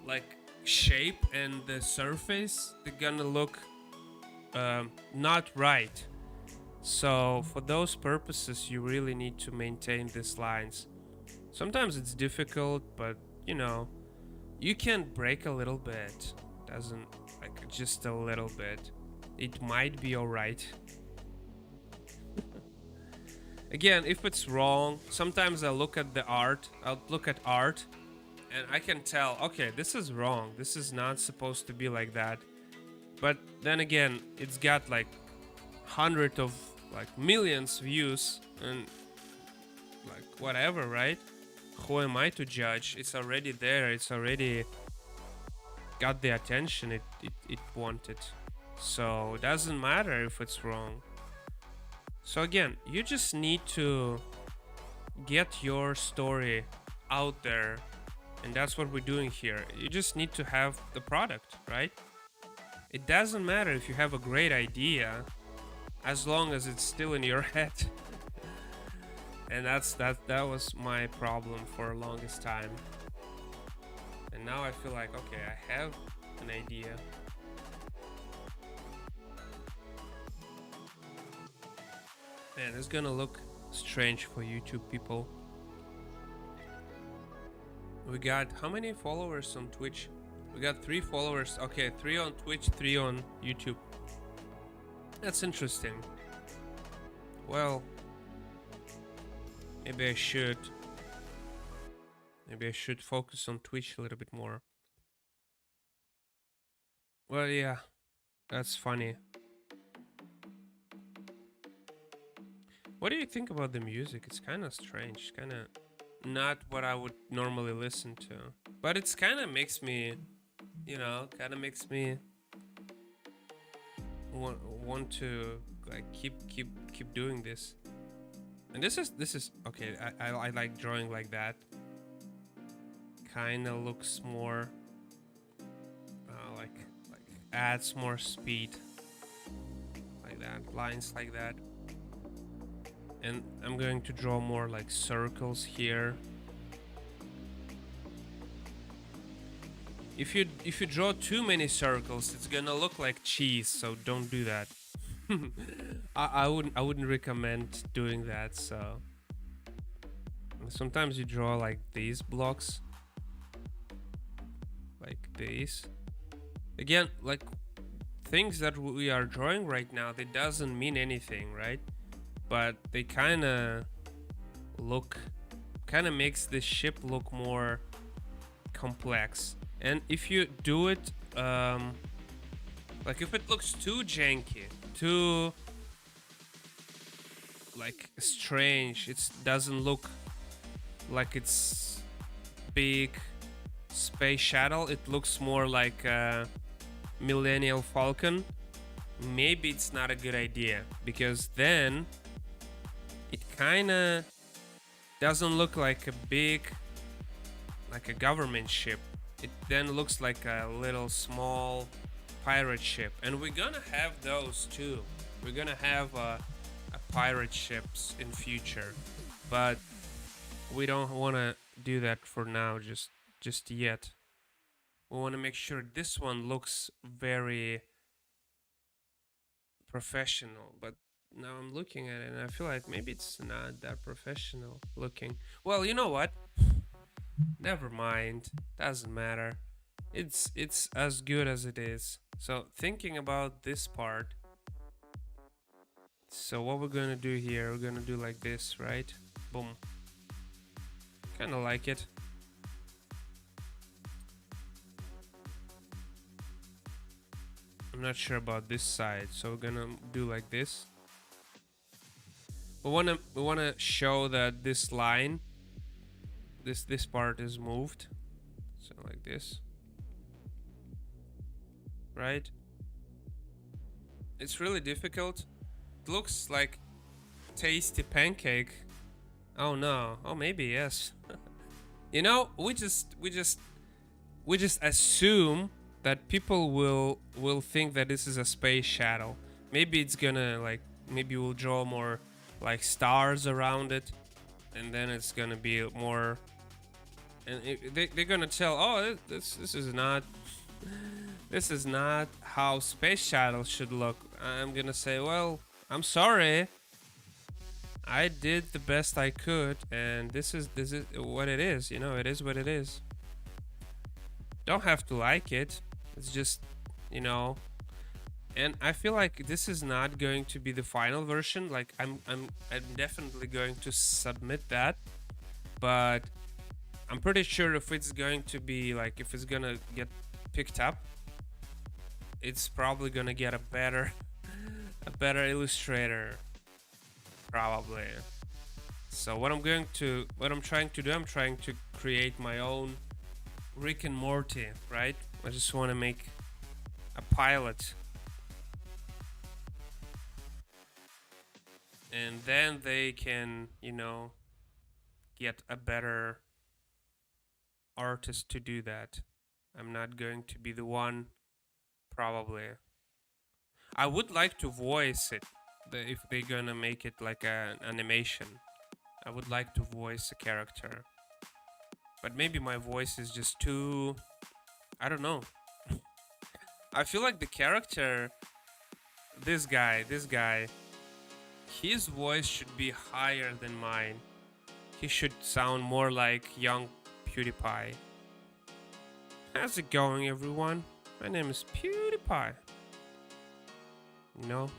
like shape, and the surface, they're gonna look not right. So for those purposes, you really need to maintain these lines. Sometimes it's difficult, but you can break a little bit. Doesn't, like, just a little bit. It might be alright. Again, if it's wrong, sometimes I'll look at art, and I can tell, okay, this is wrong. This is not supposed to be like that. But then again, it's got like hundreds of, like, millions views, and like whatever, right? Who am I to judge? It's already there. It's already got the attention it wanted. So it doesn't matter if it's wrong. So again, you just need to get your story out there, and that's what we're doing here. You just need to have the product, right? It doesn't matter if you have a great idea, as long as it's still in your head. And that was my problem for the longest time. And now I feel like, okay, I have an idea. Man, it's gonna look strange for YouTube people. We got how many followers on Twitch? We got 3 followers. Okay, 3 on Twitch, 3 on YouTube. That's interesting. Well, maybe I should focus on Twitch a little bit more. Well, yeah, that's funny. What do you think about the music? It's kind of strange, kind of not what I would normally listen to. But it's kind of makes me, kind of makes me want to like keep doing this. And this is okay. I like drawing like that. Kind of looks more like adds more speed, like that, lines like that. And I'm going to draw more like circles here. If you draw too many circles, it's gonna look like cheese, so don't do that. I wouldn't recommend doing that. So sometimes you draw like these blocks, like these. Again, like things that we are drawing right now, they doesn't mean anything, right? But they kind of makes the ship look more complex. And if you do it, like if it looks too janky, too like strange, it doesn't look like it's big space shuttle. It looks more like a Millennial Falcon. Maybe it's not a good idea, because then it kind of doesn't look like a big, like a government ship. It then looks like a little small pirate ship, and we're gonna have those too. We're gonna have a pirate ships in future, but we don't want to do that for now, just yet. We want to make sure this one looks very professional, but now I'm looking at it and I feel like maybe it's not that professional looking. Well, you know what? Never mind. Doesn't matter. It's as good as it is. So thinking about this part. So what we're gonna do here, we're gonna do like this, right? Boom. Kinda like it. I'm not sure about this side, so we're gonna do like this. We wanna show that this line, this part is moved, so like this, right? It's really difficult. It looks like tasty pancake. Oh no. Oh, maybe yes. You know, we just assume that people will think that this is a space shuttle. Maybe it's gonna like, maybe we'll draw more like stars around it, and then it's gonna be more, and they're gonna tell, oh, this is not this is not how space shuttles should look. I'm gonna say, well, I'm sorry, I did the best I could, and this is what it is. You know, it is what it is. Don't have to like it. It's just, you know. And I feel like this is not going to be the final version. Like I'm definitely going to submit that, but I'm pretty sure if it's going to be like, if it's gonna get picked up, it's probably gonna get a better illustrator, probably. So what I'm trying to do, I'm trying to create my own Rick and Morty, right? I just want to make a pilot, and then they can, you know, get a better artist to do that. I'm not going to be the one, probably. I would like to voice it, if they're gonna make it like an animation. I would like to voice a character. But maybe my voice is just too... I don't know. I feel like the character... This guy, his voice should be higher than mine. He should sound more like young PewDiePie. How's it going, everyone? My name is PewDiePie. No.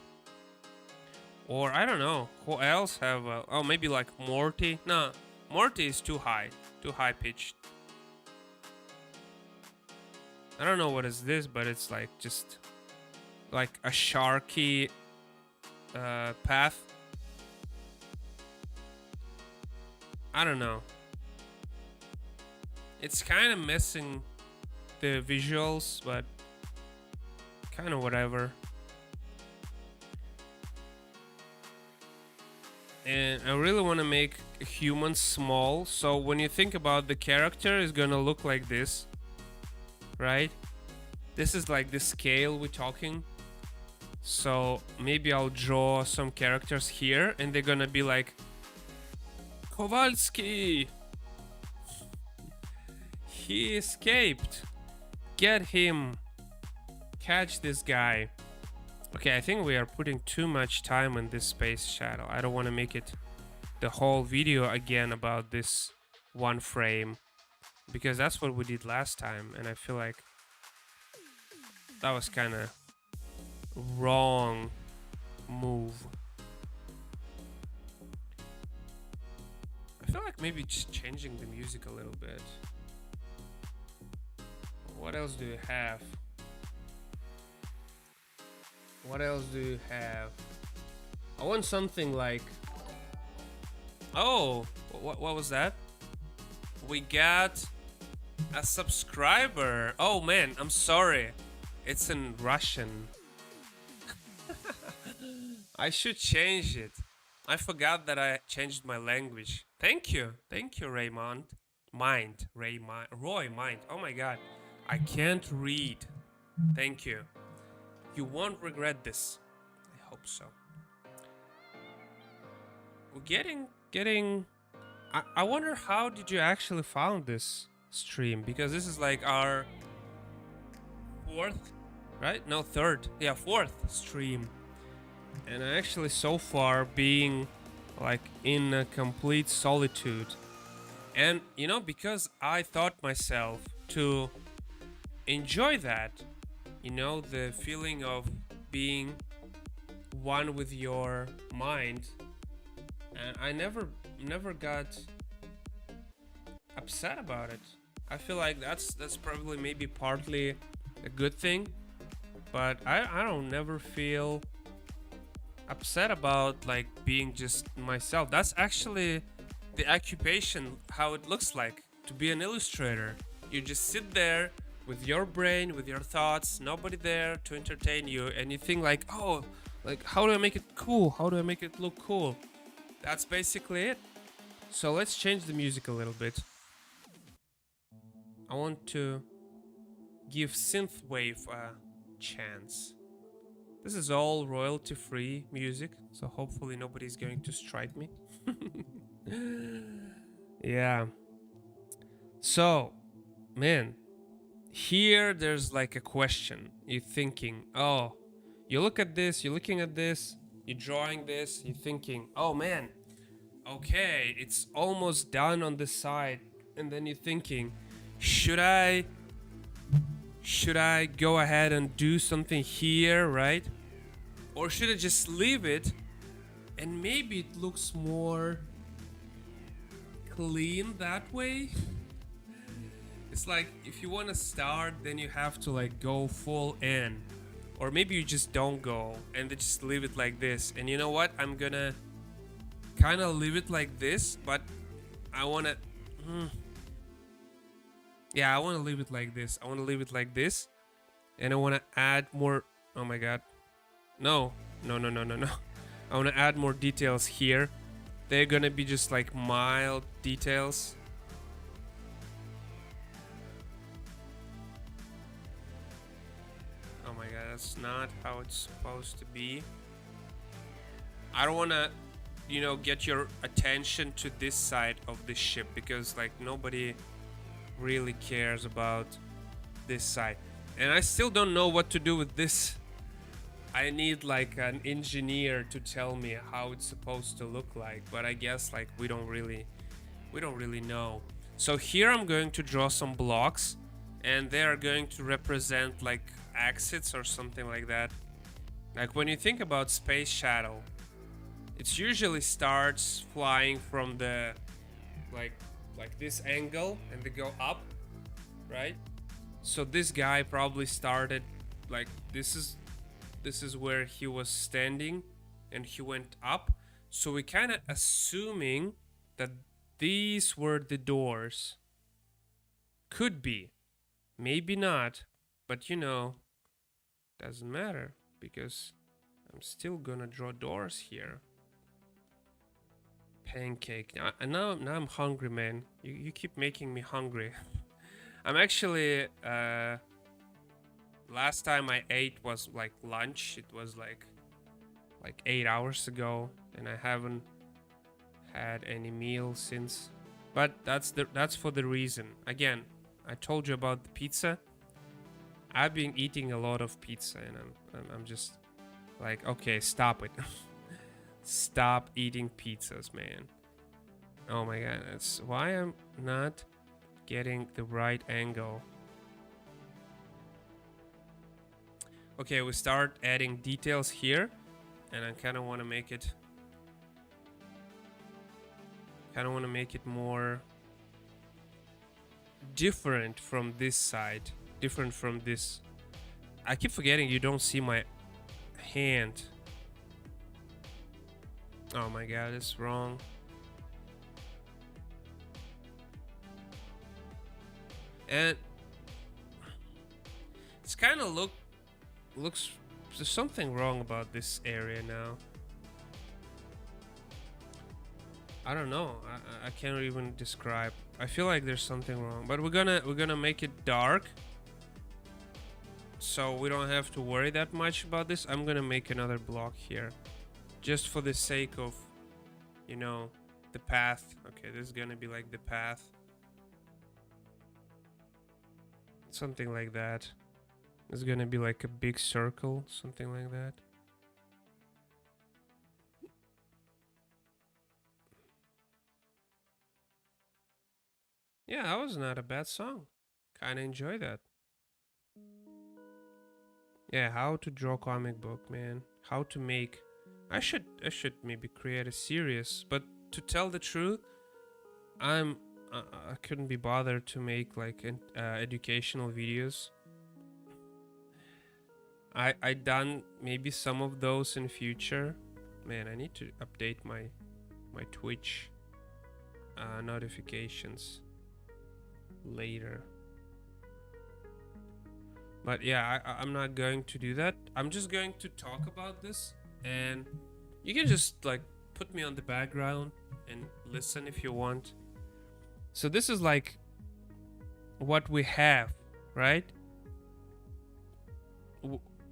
Or I don't know. Who else have? Oh, maybe like Morty. No, Morty is too high pitched. I don't know what is this, but it's like just like a sharky path. I don't know. It's kind of missing the visuals, but kind of whatever. And I really want to make humans small, so when you think about the character, is gonna look like this, right? This is like the scale we're talking. So maybe I'll draw some characters here, and they're gonna be like Kowalski. He escaped. Get him. Catch this guy. Okay, I think we are putting too much time on this space shuttle. I don't want to make it the whole video again about this one frame, because that's what we did last time, and I feel like that was kind of wrong move. I feel like maybe just changing the music a little bit. What else do you have? What else do you have? I want something like... Oh, what was that? We got a subscriber. Oh man, I'm sorry. It's in Russian. I should change it. I forgot that I changed my language. Thank you, Raymond. Roy Mind. Oh my god, I can't read. Thank you. You won't regret this. I hope so. We're getting. I wonder how did you actually found this stream, because this is like our fourth, right? No, third. Yeah, fourth stream. And I actually so far being like in a complete solitude. And you know, because I thought myself to enjoy that, you know, the feeling of being one with your mind, and I never got upset about it. I feel like that's probably maybe partly a good thing, but I don't never feel upset about like being just myself. That's actually the occupation, how it looks like to be an illustrator. You just sit there with your brain, with your thoughts, nobody there to entertain you, and you think like, oh, like how do I make it cool? How do I make it look cool? That's basically it. So let's change the music a little bit. I want to give synthwave a chance. This is all royalty free music, so hopefully nobody's going to strike me. Yeah. So, man, here there's like a question. You're thinking, oh, you look at this, you're looking at this, you're drawing this, you're thinking, oh man, okay, it's almost done on this side. And then you're thinking, should I go ahead and do something here, right? Or should I just leave it and maybe it looks more clean that way? It's like if you want to start, then you have to like go full in, or maybe you just don't go and they just leave it like this. And you know what, I'm gonna kind of leave it like this, but I want to yeah, I want to leave it like this. I want to leave it like this, and I want to add more. Oh my god, no. I want to add more details here. They're gonna be just like mild details. Oh my god, that's not how it's supposed to be. I don't wanna you know, get your attention to this side of the ship, because like nobody really cares about this side. And I still don't know what to do with this. I need like an engineer to tell me how it's supposed to look like, but I guess like we don't really know. So here I'm going to draw some blocks, and they are going to represent like exits or something like that. Like when you think about Space Shuttle, it usually starts flying from the like this angle, and they go up, right? So this guy probably started like this is where he was standing, and he went up. So we kind of assuming that these were the doors. Could be, maybe not, but you know, doesn't matter, because I'm still gonna draw doors here. Pancake. Now I'm hungry, man. You keep making me hungry. I'm actually last time I ate was like lunch. It was like 8 hours ago, and I haven't had any meal since. But that's for the reason. Again, I told you about the pizza. I've been eating a lot of pizza, and I'm just like, okay, stop it. Stop eating pizzas, man. Oh my god, that's why I'm not getting the right angle. Okay, we start adding details here, and I kind of want to make it more different from this side, different from this. I keep forgetting you don't see my hand. Oh my god, it's wrong. And it's kind of looks there's something wrong about this area now. I don't know. I can't even describe. I feel like there's something wrong, but we're gonna make it dark, so we don't have to worry that much about this. I'm gonna make another block here, just for the sake of, you know, the path. Okay, this is gonna be like the path, something like that. It's gonna be like a big circle, something like that. Yeah, that was not a bad song. Kinda enjoy that. Yeah, how to draw comic book, man. How to make. I should maybe create a series, but to tell the truth, I couldn't be bothered to make like educational videos. I done maybe some of those in future. Man, I need to update my Twitch notifications later. But yeah, I'm not going to do that. I'm just going to talk about this, and you can just like put me on the background and listen if you want. So this is like what we have, right?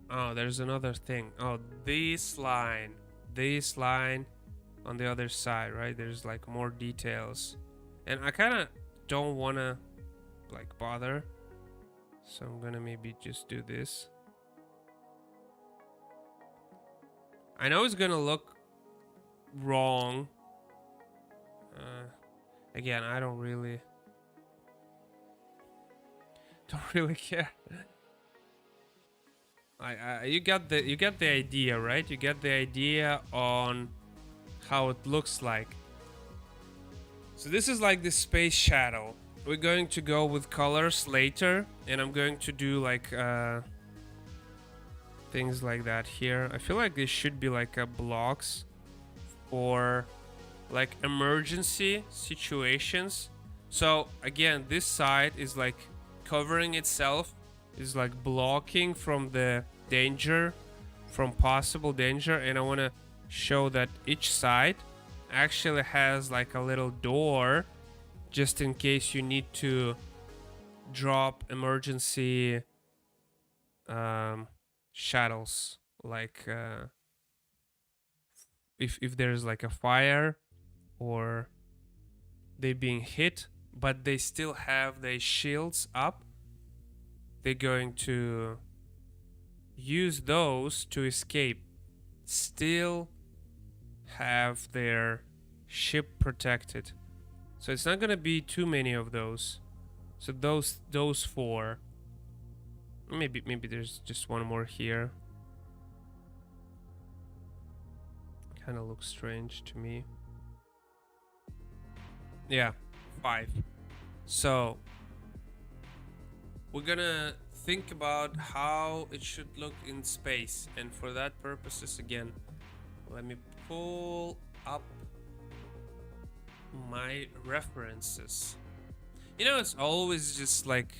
Oh, there's another thing. Oh, this line on the other side, right? There's like more details, and I kind of don't want to like bother, so I'm gonna maybe just do this. I know it's gonna look wrong. Again, I don't really care. You get the idea, right? You get the idea on how it looks like. So this is like the space shuttle. We're going to go with colors later, and I'm going to do like things like that here. I feel like this should be like a blocks for like emergency situations. So again, this side is like covering itself, is like blocking from the danger, from possible danger, and I want to show that each side actually has like a little door, just in case you need to drop emergency shuttles, like if there's like a fire or they being hit, but they still have their shields up, they're going to use those to escape. Still have their ship protected. So it's not gonna be too many of those. So those four. Maybe there's just one more here. Kind of looks strange to me. Yeah, 5. So we're gonna think about how it should look in space, and for that purposes, again, let me pull up my references. You know, it's always just like,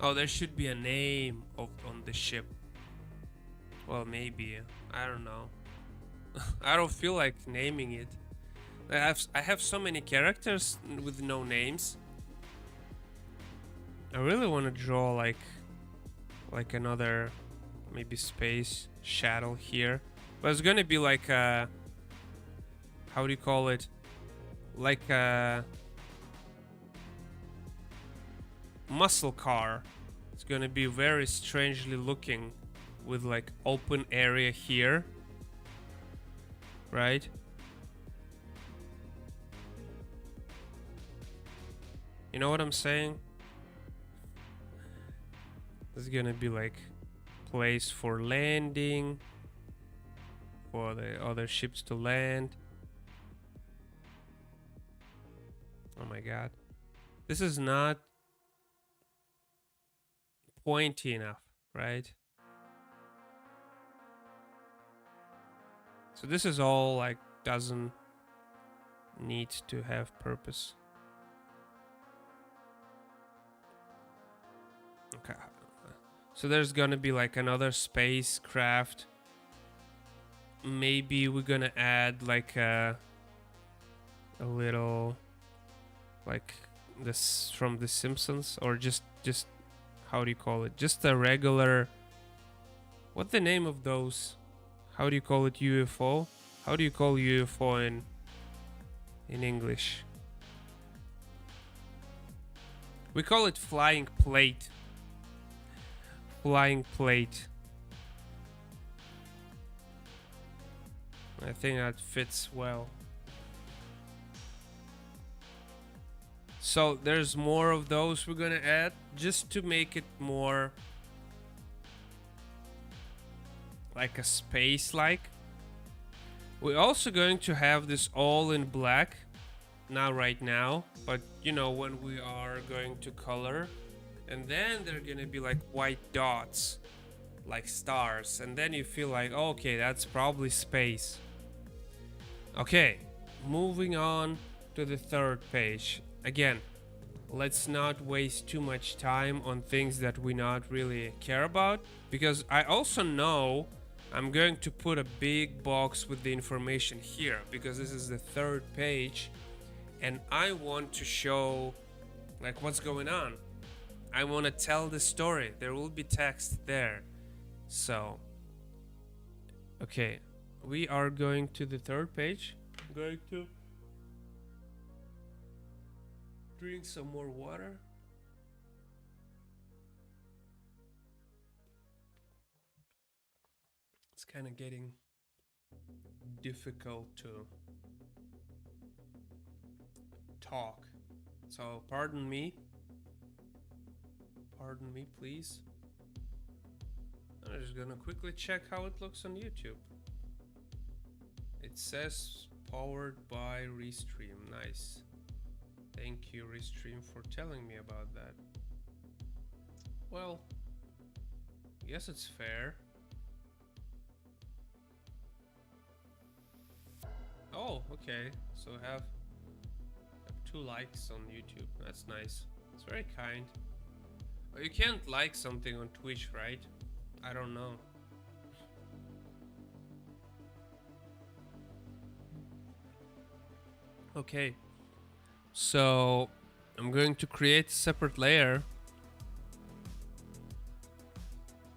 oh, there should be a name on the ship. Well, maybe, I don't know. I don't feel like naming it. I have so many characters with no names. I really want to draw like another maybe space shuttle here, but it's gonna be like a, how do you call it, like a muscle car. It's gonna be very strangely looking with like open area here, right? You know what I'm saying? There's gonna be like place for landing, for the other ships to land. Oh my god. This is not pointy enough, right? So this is all like doesn't need to have purpose. Okay. So there's gonna be like another spacecraft. Maybe we're gonna add like a little like this from The Simpsons, or just how do you call it? Just a regular. What's the name of those? How do you call it? UFO? How do you call UFO in English? We call it flying plate. Flying plate. I think that fits well. So there's more of those we're gonna add just to make it more like a space like. We're also going to have this all in black, not right now, but you know, when we are going to color, and then they're gonna be like white dots, like stars, and then you feel like, oh, okay, that's probably space. Okay, moving on to the third page. Again, let's not waste too much time on things that we not really care about, because I also know I'm going to put a big box with the information here, because this is the third page and I want to show like what's going on. I want to tell the story. There will be text there. So, okay, we are going to the third page. I'm going to drink some more water. It's kind of getting difficult to talk. So, pardon me. Pardon me, please. I'm just gonna quickly check how it looks on YouTube. It says powered by Restream. Nice. Thank you, Restream, for telling me about that. Well, I guess it's fair. Oh, okay. So have 2 likes on YouTube. That's nice. It's very kind. Well, you can't like something on Twitch, right? I don't know. Okay. So I'm going to create a separate layer.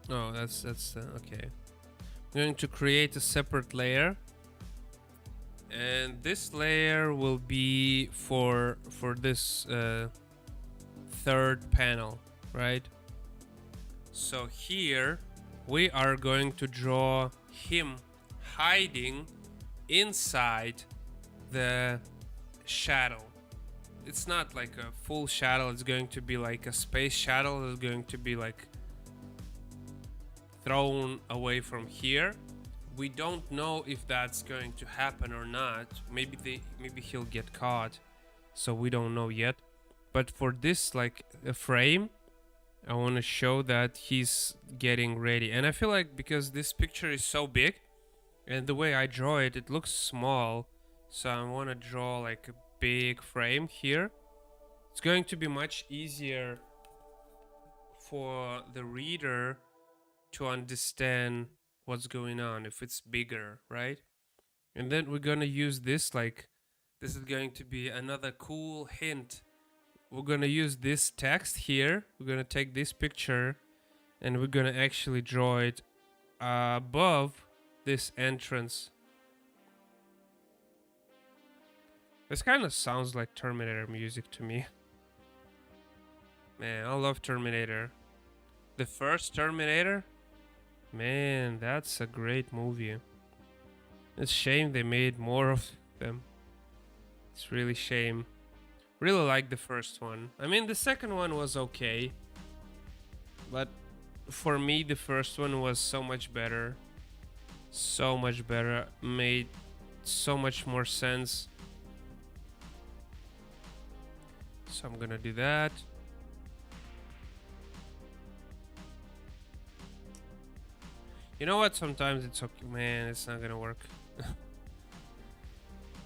Oh, that's okay. I'm going to create a separate layer. And this layer will be for this third panel, right? So here we are going to draw him hiding inside the shadow. It's not like a full shadow, it's going to be like a space shadow. It's going to be like thrown away from here. We don't know if that's going to happen or not. Maybe he'll get caught, so we don't know yet. But for this like a frame, I want to show that he's getting ready. And I feel like because this picture is so big and the way I draw it, it looks small. So I want to draw like a big frame here. It's going to be much easier for the reader to understand what's going on if it's bigger, right? And then we're gonna use this, like, this is going to be another cool hint. We're gonna use this text here. We're gonna take this picture and we're gonna actually draw it above this entrance. This kind of sounds like Terminator music to me. Man, I love Terminator. The first Terminator? Man, that's a great movie. It's a shame they made more of them. It's really shame. Really like the first one. I mean, the second one was okay. But for me, the first one was so much better. So much better. Made so much more sense. So I'm gonna do that. You know what? Sometimes it's okay. Man, it's not gonna work.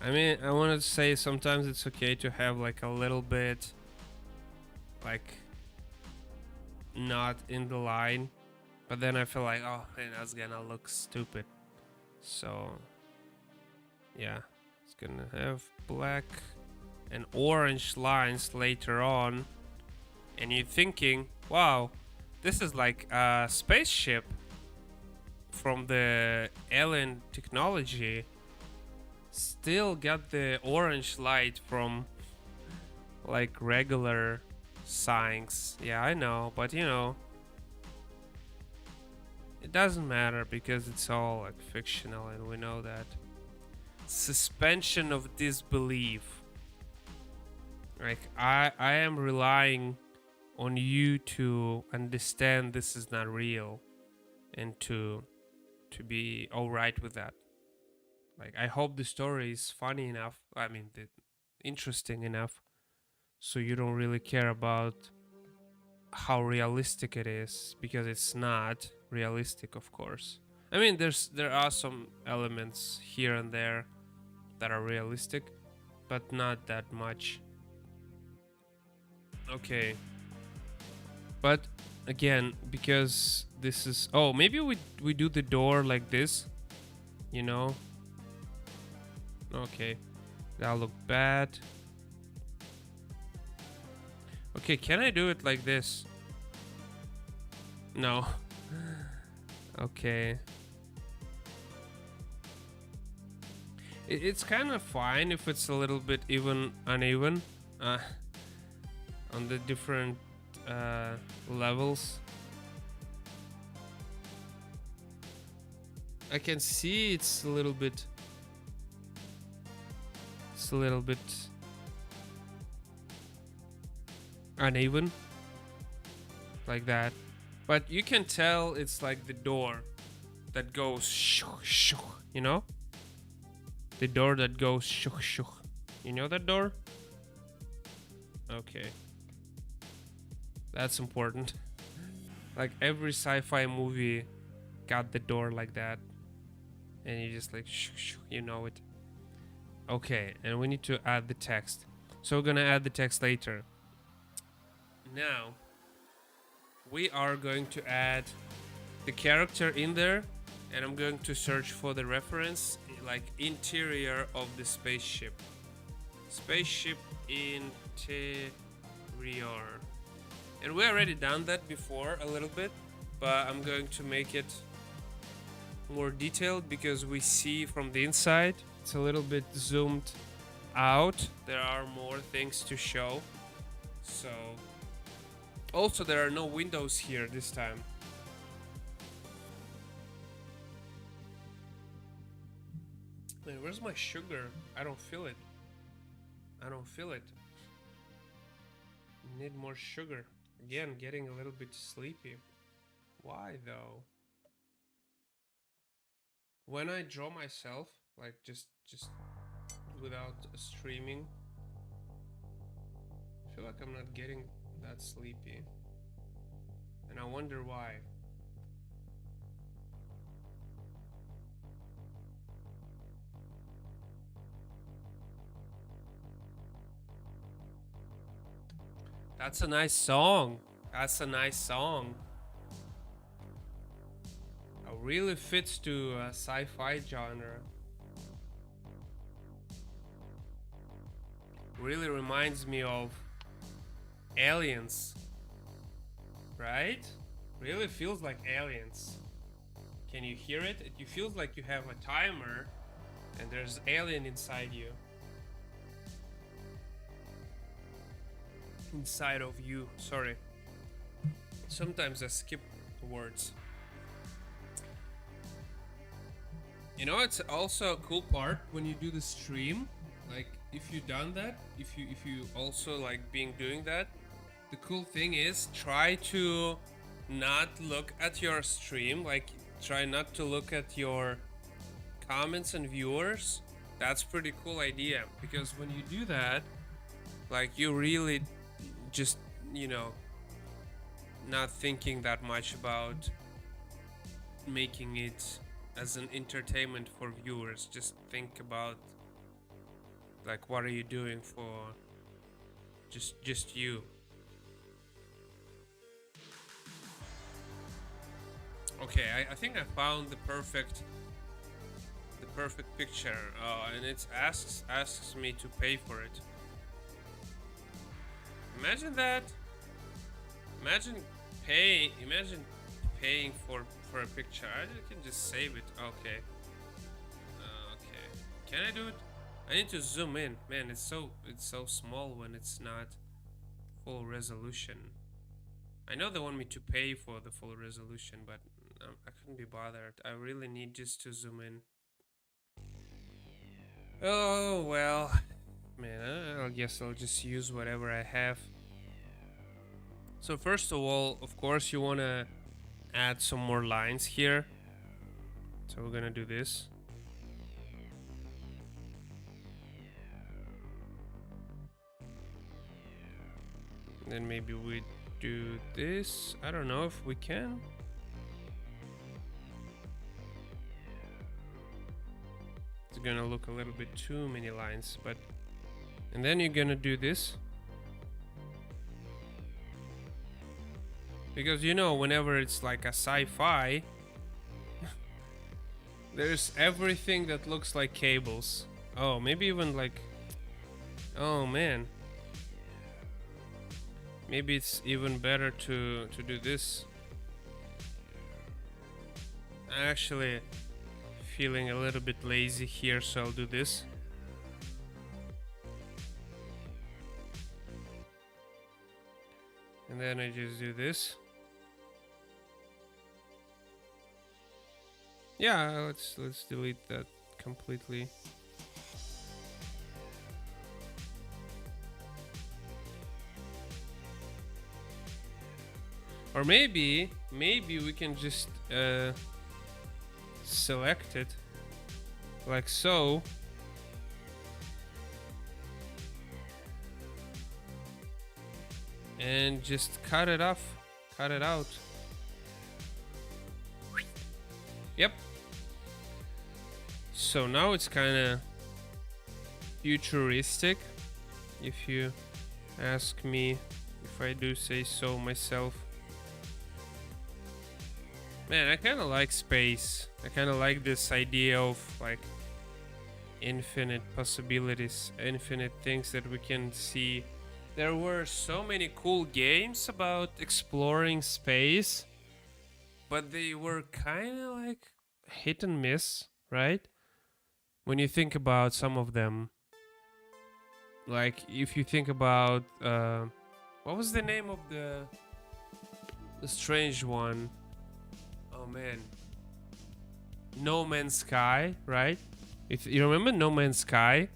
I mean, I wanted to say sometimes it's okay to have like a little bit like not in the line, but then I feel like, oh man, that's gonna look stupid. So yeah, it's gonna have black and orange lines later on, and you're thinking, wow, this is like a spaceship from the alien technology. Still got the orange light from like regular signs. Yeah, I know, but you know, it doesn't matter because it's all like fictional and we know that. Suspension of disbelief. Like I am relying on you to understand this is not real and to be all right with that. Like, I hope the story is funny enough. I mean, interesting enough, so you don't really care about how realistic it is, because it's not realistic, of course. I mean, there are some elements here and there that are realistic, but not that much. Okay. But again, because this is, oh, maybe we do the door like this, you know. Okay, that'll look bad. Okay, can I do it like this? No. Okay. It's kind of fine if it's a little bit uneven on the different levels. I can see it's a little bit uneven like that, but you can tell it's like the door that goes shoo, shoo, you know, the door that goes shoo, shoo. You know that door? Okay, that's important. Like every sci-fi movie got the door like that, and you just like shoo, shoo, you know it. Okay, and we need to add the text. So we're gonna add the text later. Now, we are going to add the character in there, and I'm going to search for the reference, like interior of the spaceship. Spaceship interior. And we already done that before a little bit, but I'm going to make it more detailed because we see from the inside it's a little bit zoomed out. There are more things to show. So also there are no windows here this time. Man, where's my sugar? I don't feel it. I don't feel it. Need more sugar. Again, getting a little bit sleepy. Why though? When I draw myself, like just without streaming, I feel like I'm not getting that sleepy. And I wonder why. That's a nice song. That's a nice song. It really fits to a sci-fi genre. Really reminds me of Aliens. Right? Really feels like Aliens. Can you hear it? It feels like you have a timer and there's alien inside you. Inside of you. Sorry. Sometimes I skip words. You know, it's also a cool part when you do the stream. Like, if you done that, if you also like doing that, the cool thing is try to not look at your stream. Like, try not to look at your comments and viewers. That's pretty cool idea, because when you do that, like, you really just, you know, not thinking that much about making it as an entertainment for viewers. Just think about, like, what are you doing for just you. Okay, I think I found the perfect picture, and it asks me to pay for it. Imagine that. Imagine paying for a picture. I can just save it. Okay. Okay. Can I do it? I need to zoom in. Man, it's so small when it's not full resolution. I know they want me to pay for the full resolution, but I couldn't be bothered. I really need just to zoom in. Oh well, man. I guess I'll just use whatever I have. So first of all, of course, you want to add some more lines here. So we're gonna do this. Then maybe we do this. I don't know if we can. It's gonna look a little bit too many lines, but... And then you're gonna do this. Because, you know, whenever it's like a sci-fi, there's everything that looks like cables. Oh, maybe even like... Oh, man. Maybe it's even better to do this. I'm actually feeling a little bit lazy here, so I'll do this. And then I just do this. Yeah, let's delete that completely. Or maybe we can just select it like so. And just cut it off, cut it out. Yep. So now it's kind of futuristic, if you ask me, if I do say so myself. Man, I kind of like space. I kind of like this idea of like infinite possibilities, infinite things that we can see. There were so many cool games about exploring space, but they were kind of like hit and miss, right? when you think about some of them, like if you think about what was the name of the strange one? Oh man, No Man's Sky, right? If you remember No Man's Sky,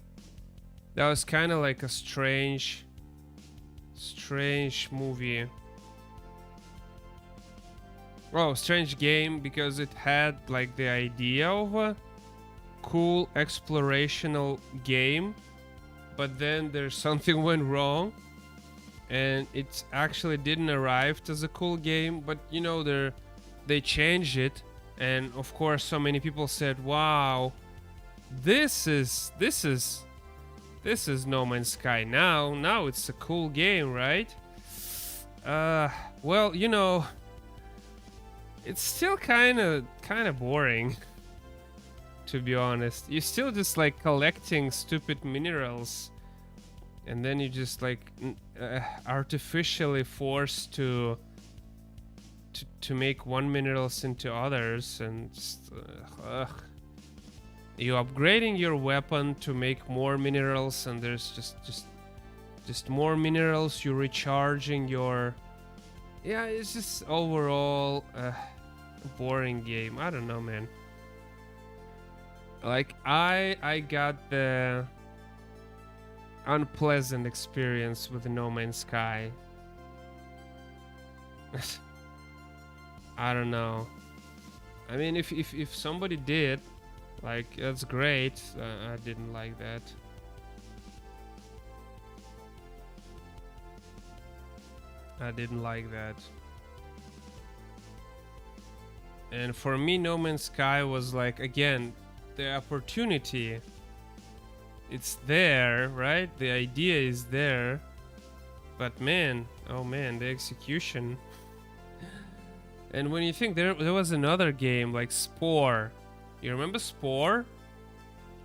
that was kind of like a strange movie. Oh, strange game, because it had like the idea of a cool explorational game, but then there's something went wrong and it actually didn't arrive as a cool game. But you know, they changed it, and of course so many people said, wow, this is No Man's Sky now it's a cool game, right? Well, you know, it's still kind of boring, to be honest. You're still just like collecting stupid minerals, and then you just like artificially forced to make one minerals into others, and just, you upgrading your weapon to make more minerals, and there's just more minerals. You're recharging your, yeah, it's just overall a boring game. I don't know, man. Like I got the unpleasant experience with No Man's Sky. I don't know. I mean, if somebody did, like, that's great. I didn't like that. I didn't like that. And for me, No Man's Sky was like, again, the opportunity. It's there, right? The idea is there. But man, oh man, the execution. And when you think there was another game like Spore. You remember Spore?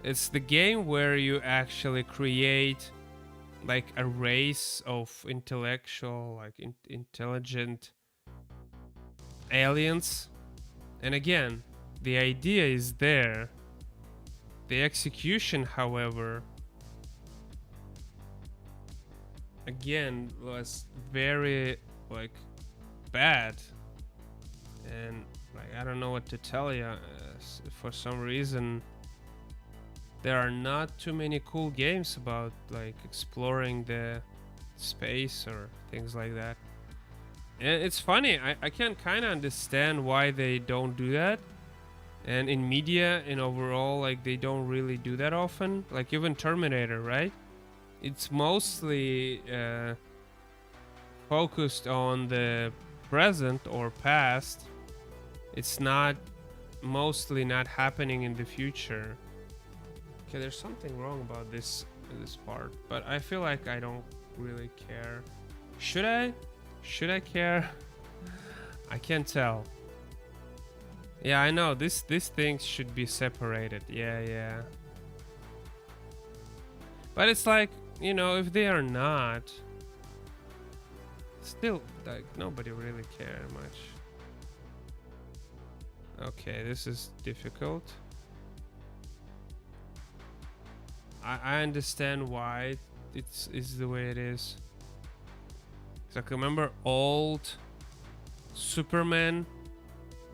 It's the game where you actually create like a race of intellectual, like intelligent aliens. And again, the idea is there. The execution, however, again, was very like bad. And like, I don't know what to tell you. For some reason, there are not too many cool games about like exploring the space or things like that. And it's funny, I can kind of understand why they don't do that. And in media, in overall, like, they don't really do that often. Like even Terminator, right? It's mostly focused on the present or past. It's not mostly not happening in the future. Okay, there's something wrong about this part, but I feel like I don't really care. Should I? Should I care? I can't tell. Yeah, I know these things should be separated. Yeah. But it's like, you know, if they are not, still, like, nobody really care much. Okay, this is difficult. I understand why it's the way it is. So I remember old Superman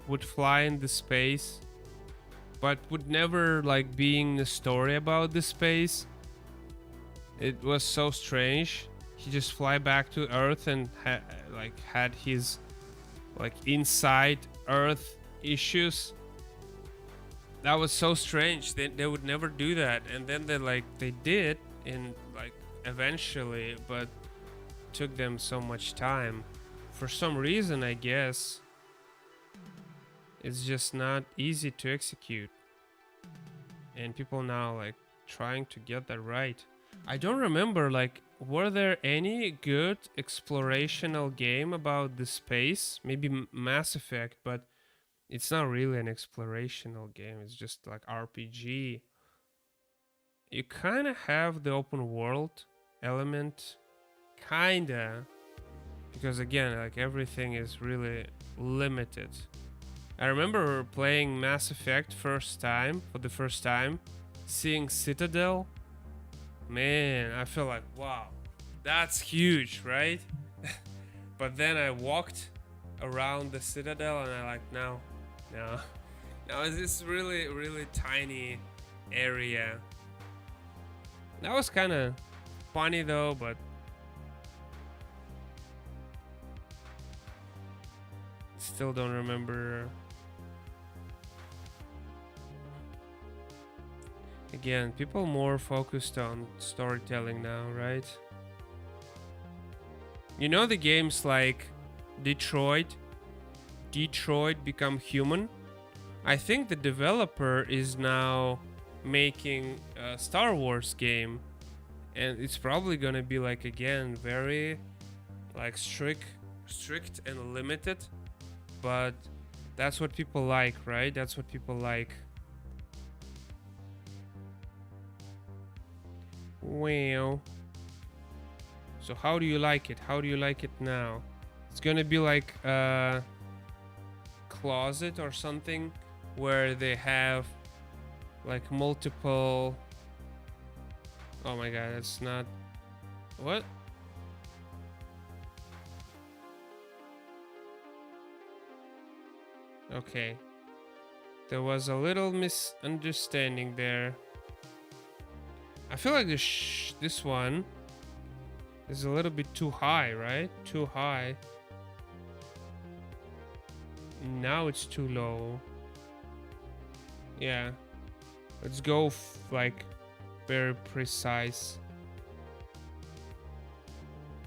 would fly in the space, but would never like being the story about the space. It was so strange. He just fly back to Earth and had his like inside Earth issues. That was so strange. They would never do that, and then they did in like eventually, but took them so much time for some reason. I guess it's just not easy to execute, and people now like trying to get that right. I don't remember, like, were there any good explorational game about the space? Maybe Mass Effect, but it's not really an explorational game. It's just like RPG. You kind of have the open world element, kinda, because again, like, everything is really limited. I remember playing Mass Effect for the first time, seeing Citadel, man, I feel like, wow, that's huge, right? But then I walked around the Citadel and I like, no, no. Now it's this really, really tiny area. That was kind of funny though, but still don't remember. Again, people more focused on storytelling now, right? You know the games like Detroit Become Human? I think the developer is now making a Star Wars game, and it's probably gonna be like, again, very like strict and limited, but that's what people like, right? That's what people like. Well, so how do you like it? How do you like it now? It's gonna be like a closet or something where they have like multiple. Oh my god, that's not. What? Okay. There was a little misunderstanding there. I feel like this one is a little bit too high, right? Too high. Now it's too low. Yeah. Let's go like very precise.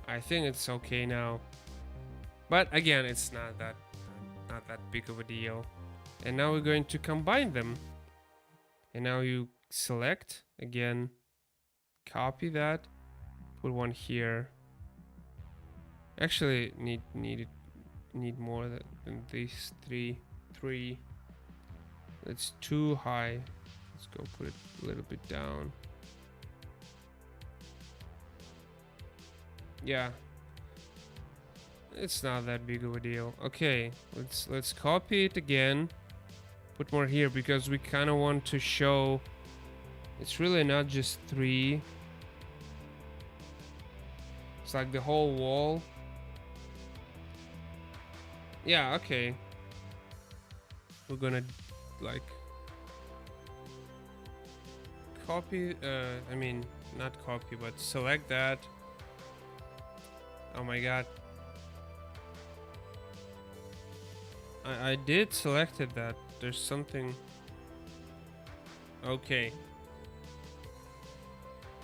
I think it's okay now. But again, it's not that big of a deal. And now we're going to combine them. And now you select again, copy that, put one here. Actually need more than these three. It's too high. Let's go put it a little bit down. Yeah, it's not that big of a deal. Okay, let's copy it again, put more here, because we kind of want to show it's really not just 3. It's like the whole wall. Yeah, okay. We're gonna like copy, I mean, not copy, but select that. Oh my god. I did selected that. There's something. Okay.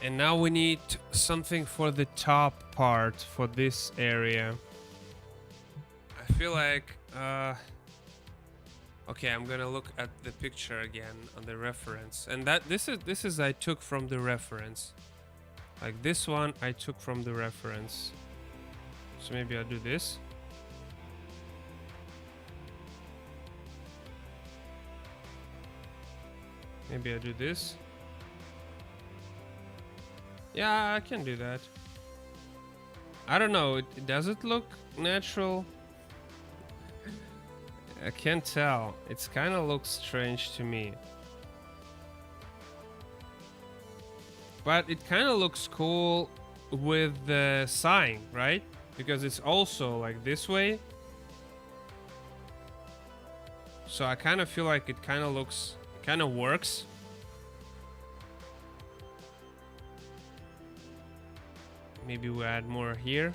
And now we need something for the top part for this area. I feel like, okay, I'm gonna look at the picture again on the reference, and that this is I took from the reference. Like this one I took from the reference. So maybe I'll do this. Maybe I'll do this. Yeah, I can do that. I don't know. Does it look natural? I can't tell. It's kind of looks strange to me. But it kind of looks cool with the sign, right? Because it's also like this way. So I kind of feel like it kind of looks, kind of works. Maybe we add more here.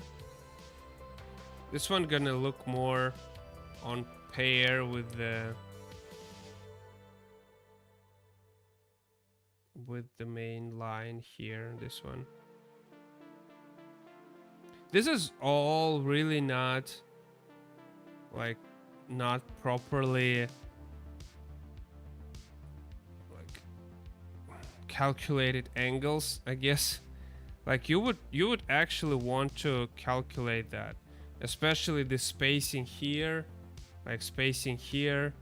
This one gonna look more on pair with the main line here. This one. This is all really not like not properly like calculated angles, I guess. Like you would actually want to calculate that, especially the spacing here, like spacing here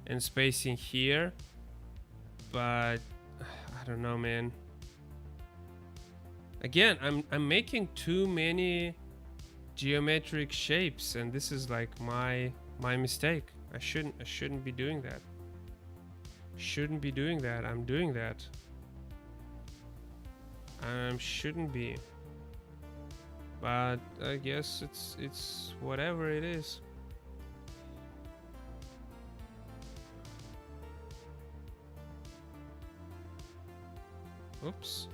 and spacing here. But I don't know, man. Again, I'm making too many geometric shapes, and this is like my mistake. I shouldn't be doing that. Shouldn't be doing that. I'm doing that. Shouldn't be. But I guess it's whatever it is. Oops.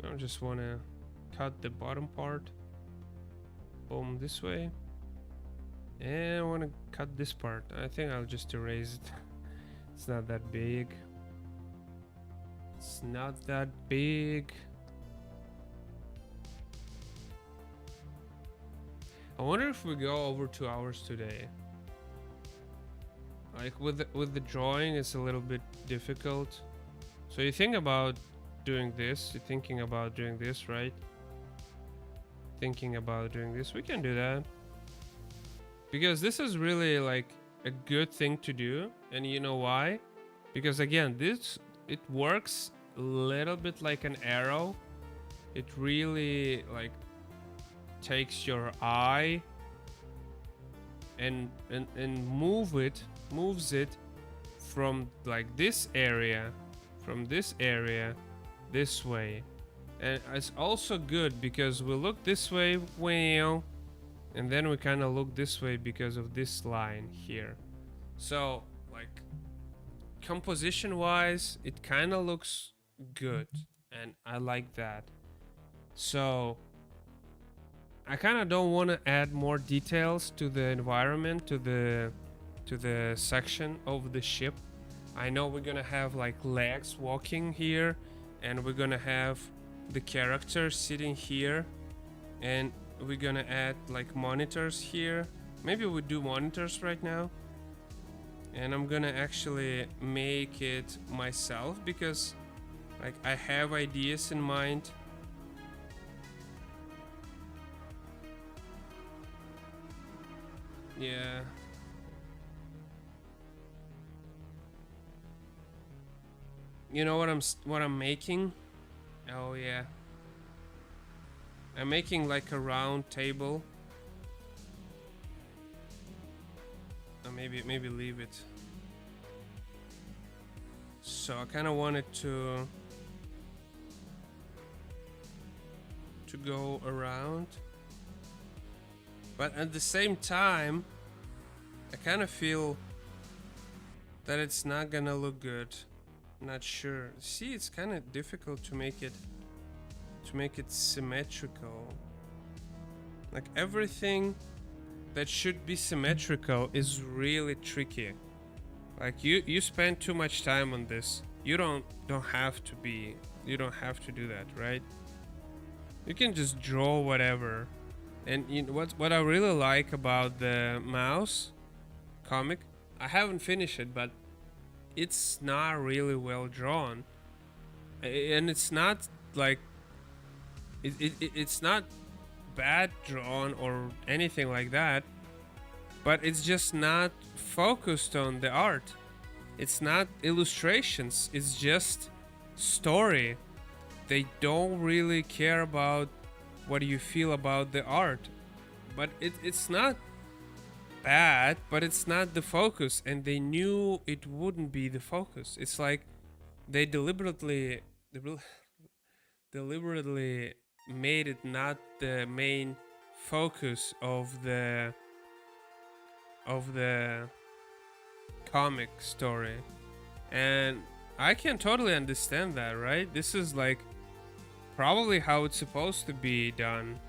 I just want to cut the bottom part. Boom, this way. And I want to cut this part. I think I'll just erase it. It's not that big. It's not that big. I wonder if we go over 2 hours today. Like with the drawing, it's a little bit difficult. So you think about doing this. You're thinking about doing this, right? Thinking about doing this. We can do that. Because this is really like a good thing to do. And you know why? Because again, it works a little bit like an arrow. It really like takes your eye and moves it from like this area this way. And it's also good because we look this way, wow, and then we kind of look this way because of this line here. So like composition wise, it kind of looks good and I like that. So I kind of don't want to add more details to the environment, to the section of the ship. I know we're gonna have like legs walking here, and we're gonna have the character sitting here, and we're gonna add like monitors here. Maybe we do monitors right now, and I'm gonna actually make it myself because like I have ideas in mind. Yeah. You know what I'm making? Oh yeah. I'm making like a round table. Or maybe leave it. So I kind of wanted to go around. But at the same time, I kind of feel that it's not gonna look good. Not sure. See, it's kind of difficult to make it symmetrical. Like everything that should be symmetrical is really tricky. Like you spend too much time on this. You don't have to be. You don't have to do that, right? You can just draw whatever. And you know what I really like about the mouse comic, I haven't finished it, but it's not really well drawn, and it's not like it's not bad drawn or anything like that, but it's just not focused on the art. It's not illustrations, it's just story. They don't really care about what you feel about the art, but it's not bad, but it's not the focus, and they knew it wouldn't be the focus. It's like they deliberately made it not the main focus of the comic story. And I can totally understand that, right? This is like probably how it's supposed to be done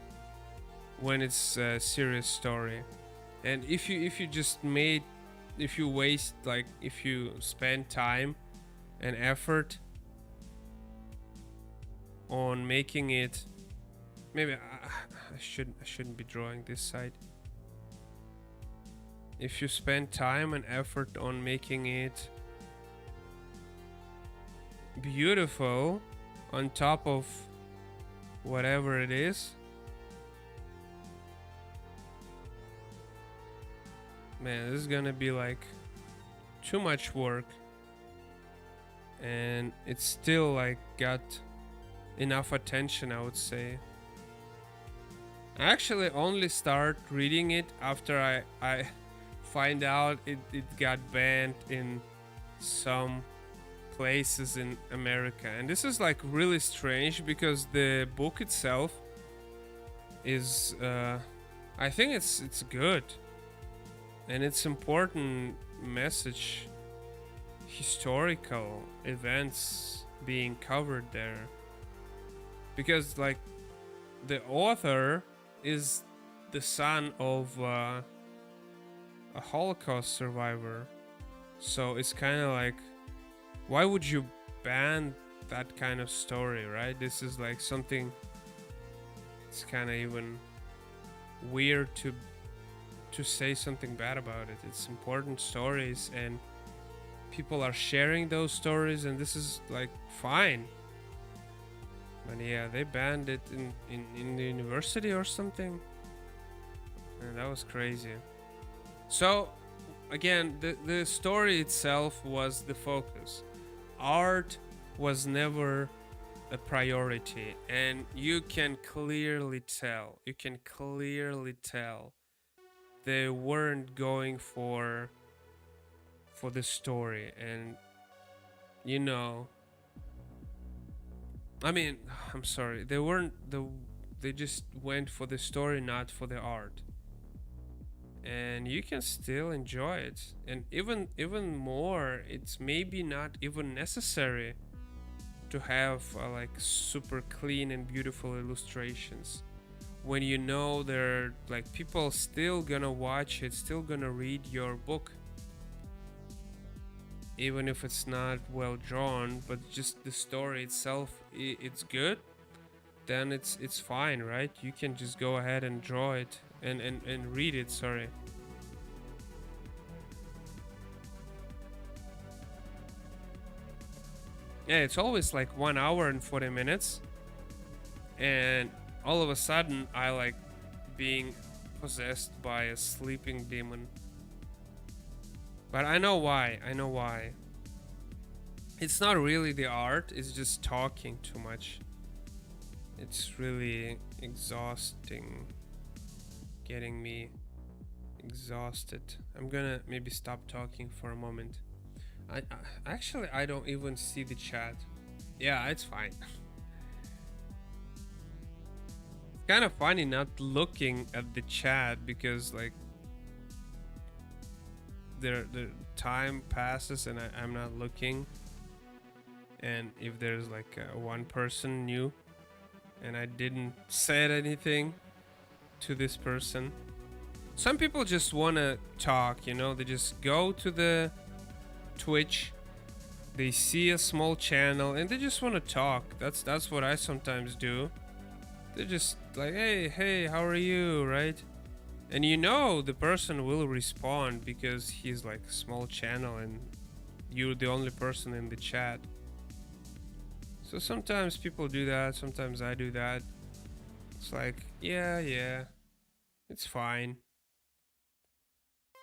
when it's a serious story. And if you spend time and effort on making it, maybe I shouldn't be drawing this side. If you spend time and effort on making it beautiful on top of whatever it is, man, this is gonna be like too much work, and it's still like got enough attention, I would say. I actually only start reading it after I find out it got banned in some places in America. And this is like really strange because the book itself is I think it's good, and it's important message, historical events being covered there, because like the author is the son of a Holocaust survivor. So it's kind of like, why would you ban that kind of story, right? This is like something, it's kind of even weird to say something bad about it. It's important stories, and people are sharing those stories, and this is like fine. But yeah, they banned it in the university or something, and that was crazy. So again, the story itself was the focus. Art was never a priority, and you can clearly tell. They weren't going for the story, and you know, I mean, I'm sorry, they just went for the story, not for the art. And you can still enjoy it, and even more, it's maybe not even necessary to have like super clean and beautiful illustrations, when you know there like people still gonna watch it, still gonna read your book, even if it's not well drawn, but just the story itself, it's good, then it's fine, right? You can just go ahead and draw it and read it, sorry. Yeah, it's always like 1 hour and 40 minutes, and all of a sudden I like being possessed by a sleeping demon. But I know why. It's not really the art, it's just talking too much. It's really exhausting, getting me exhausted. I'm gonna maybe stop talking for a moment. I actually, I don't even see the chat. Yeah, it's fine. It's kind of funny not looking at the chat, because like the time passes and I'm not looking, and if there's like one person new and I didn't say anything to this person. Some people just want to talk, you know, they just go to the Twitch, they see a small channel and they just want to talk. That's what I sometimes do. They're just like, hey, how are you, right? And you know the person will respond because he's like a small channel and you're the only person in the chat. So sometimes people do that, sometimes I do that. It's like, yeah, it's fine.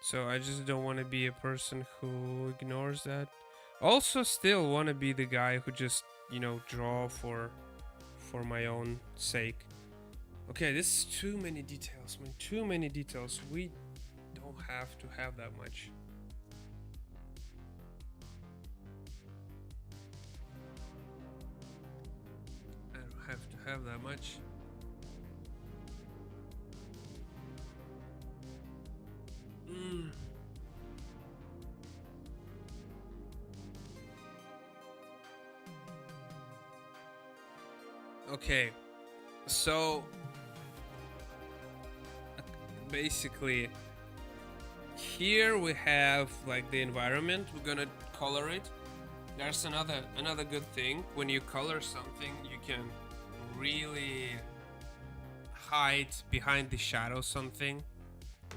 So I just don't want to be a person who ignores that. Also still want to be the guy who just, you know, draw for my own sake. Okay, this is too many details, man. Too many details. We don't have to have that much. I don't have to have that much. Okay, so basically here we have like the environment. We're gonna color it. There's another good thing. When you color something, you can really hide behind the shadow something.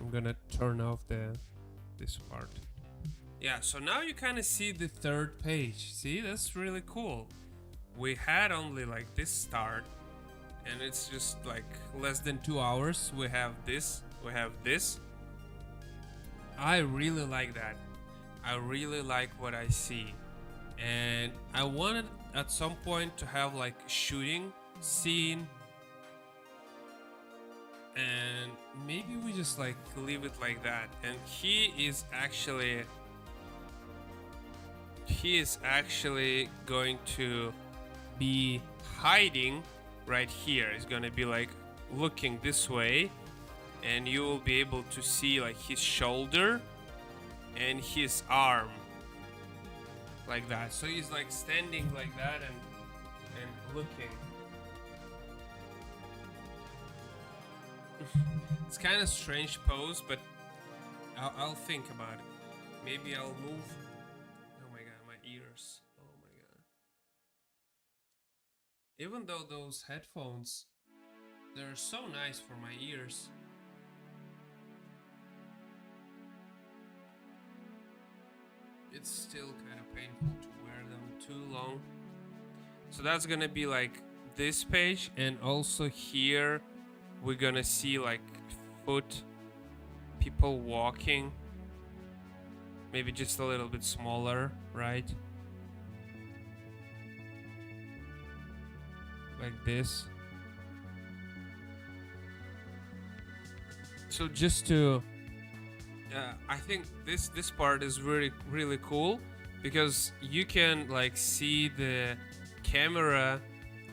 I'm gonna turn off this part. Yeah, so now you kind of see the third page. See, that's really cool. We had only like this start, and it's just like less than 2 hours. We have this, we have this. I really like that. I really like what I see, and I wanted at some point to have like shooting scene, and maybe we just like leave it like that. And he is actually he is actually going to be hiding right here. He's gonna be like looking this way, and you will be able to see like his shoulder and his arm like that. So he's like standing like that and looking. It's kind of strange pose, but I'll think about it. Maybe I'll move. Oh my god, my ears. Oh my god. Even though those headphones, they're so nice for my ears. It's still kind of painful to wear them too long. So that's gonna be like this page, and also here we're gonna see like foot, people walking, maybe just a little bit smaller, right? Like this. So just to I think this part is really cool, because you can like see the camera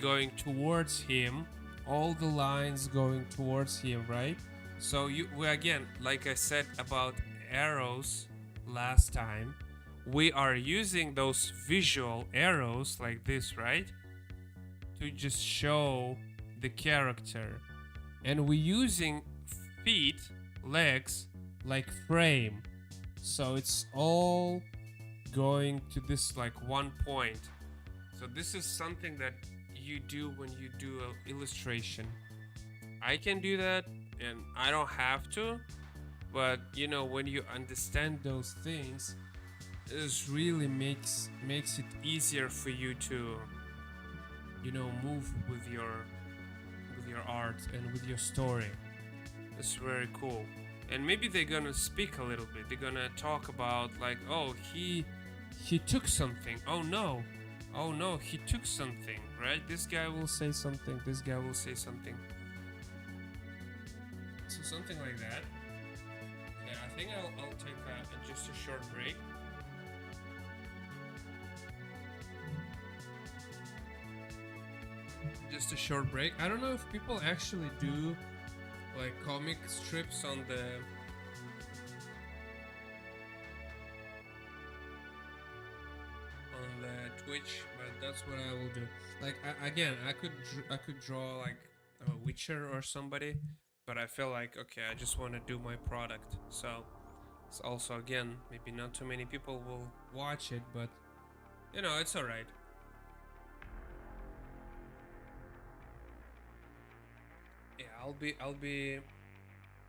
going towards him, all the lines going towards him, right? So we again, like I said about arrows last time, we are using those visual arrows like this, right, to just show the character, and we're using feet, legs like frame, so it's all going to this like one point. So this is something that you do when you do an illustration. I can do that and I don't have to, but you know, when you understand those things, it really makes it easier for you to, you know, move with your art and with your story. It's very cool. And maybe they're gonna speak a little bit. They're gonna talk about like, oh, he took something. Oh no, he took something, right? This guy will say something. This guy will say something. So something like that. Yeah, I think I'll take just a short break. Just a short break. I don't know if people actually do like comic strips on the Twitch, but that's what I will do. Like again, I could draw like a Witcher or somebody, but I feel like, okay, I just want to do my product. So it's also, again, maybe not too many people will watch it, but you know, it's all right. Yeah, I'll be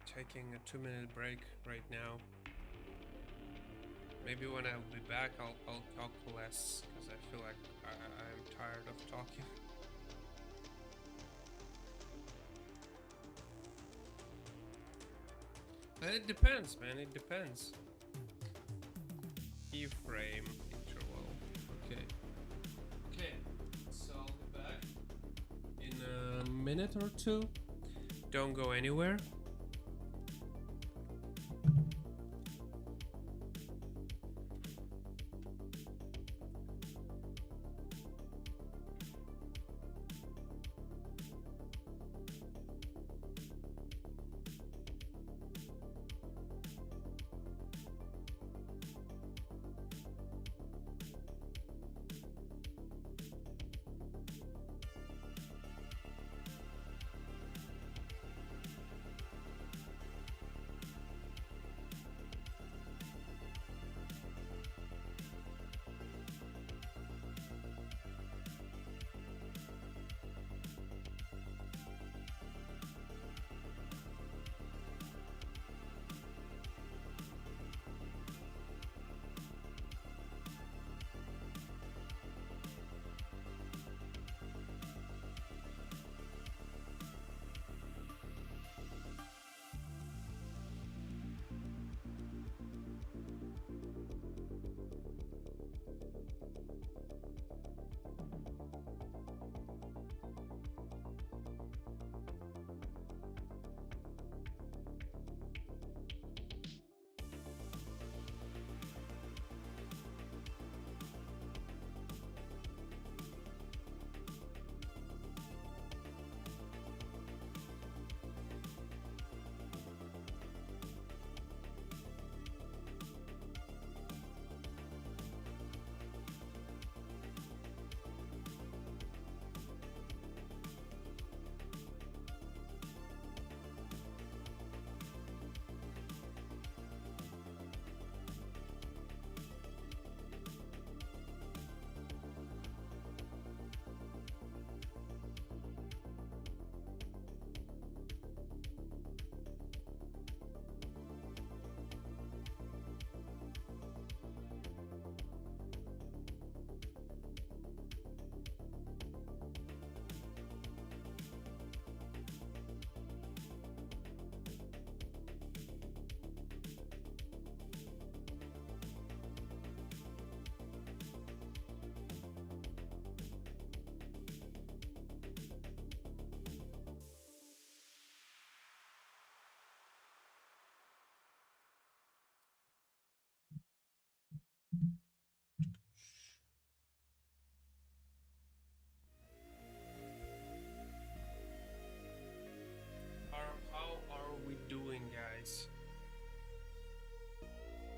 taking a 2-minute break right now. Maybe when I'll be back, I'll talk less, because I feel like I'm tired of talking. And it depends, man. It depends. Keyframe interval. Okay. Okay. So I'll be back in a minute or two. Don't go anywhere.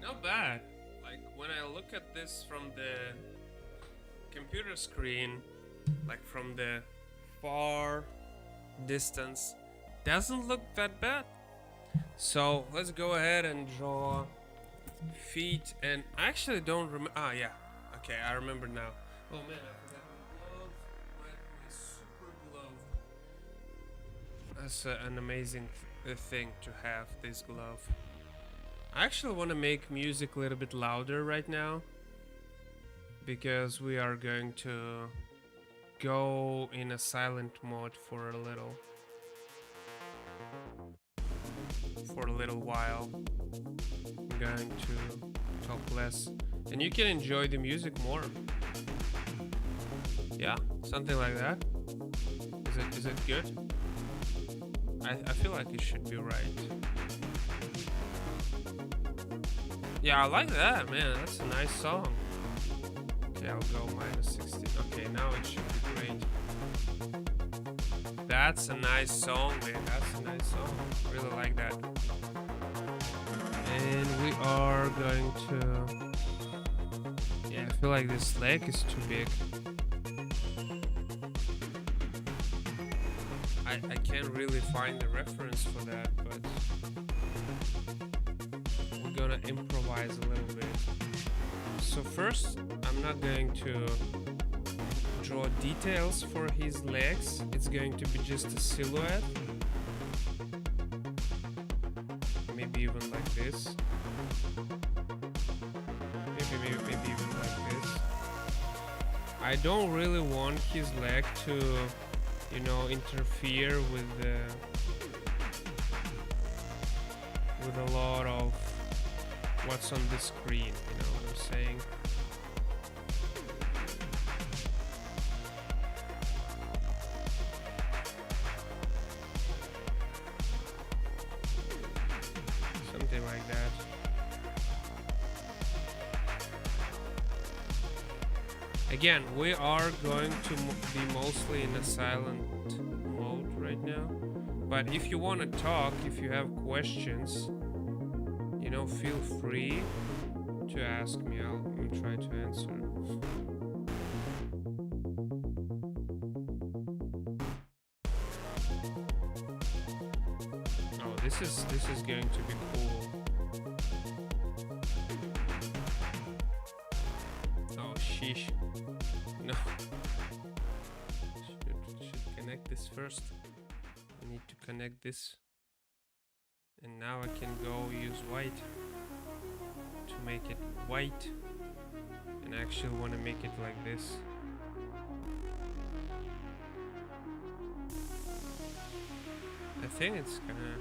Not bad. Like when I look at this from the computer screen, like from the far distance, doesn't look that bad. So let's go ahead and draw feet. And I actually don't remember. Ah, yeah. Okay, I remember now. Oh man, I forgot my glove. My super glove. That's an amazing thing to have, this glove. I actually want to make music a little bit louder right now, because we are going to go in a silent mode for a little while. I'm going to talk less and you can enjoy the music more. Yeah, something like that. Is it good? I feel like it should be right. Yeah, I like that, man. That's a nice song. Okay, I'll go -16. Okay, now it should be great. That's a nice song, man. That's a nice song. Really like that. And we are going to... Yeah, I feel like this leg is too big. I can't really find the reference for that, but we're gonna improvise a little bit. So first, I'm not going to draw details for his legs. It's going to be just a silhouette. Maybe even like this. Maybe even like this. I don't really want his leg to, you know, interfere with a lot of what's on the screen, you know what I'm saying? Something like that. Again, we are going to be mostly in a silent mode right now. But if you want to talk, if you have questions, you know, feel free to ask me. I'll try to answer. Oh, this is going to be cool. Oh, sheesh. No. Should connect this first. I need to connect this. And now I can go use white to make it white. And I actually want to make it like this. I think it's gonna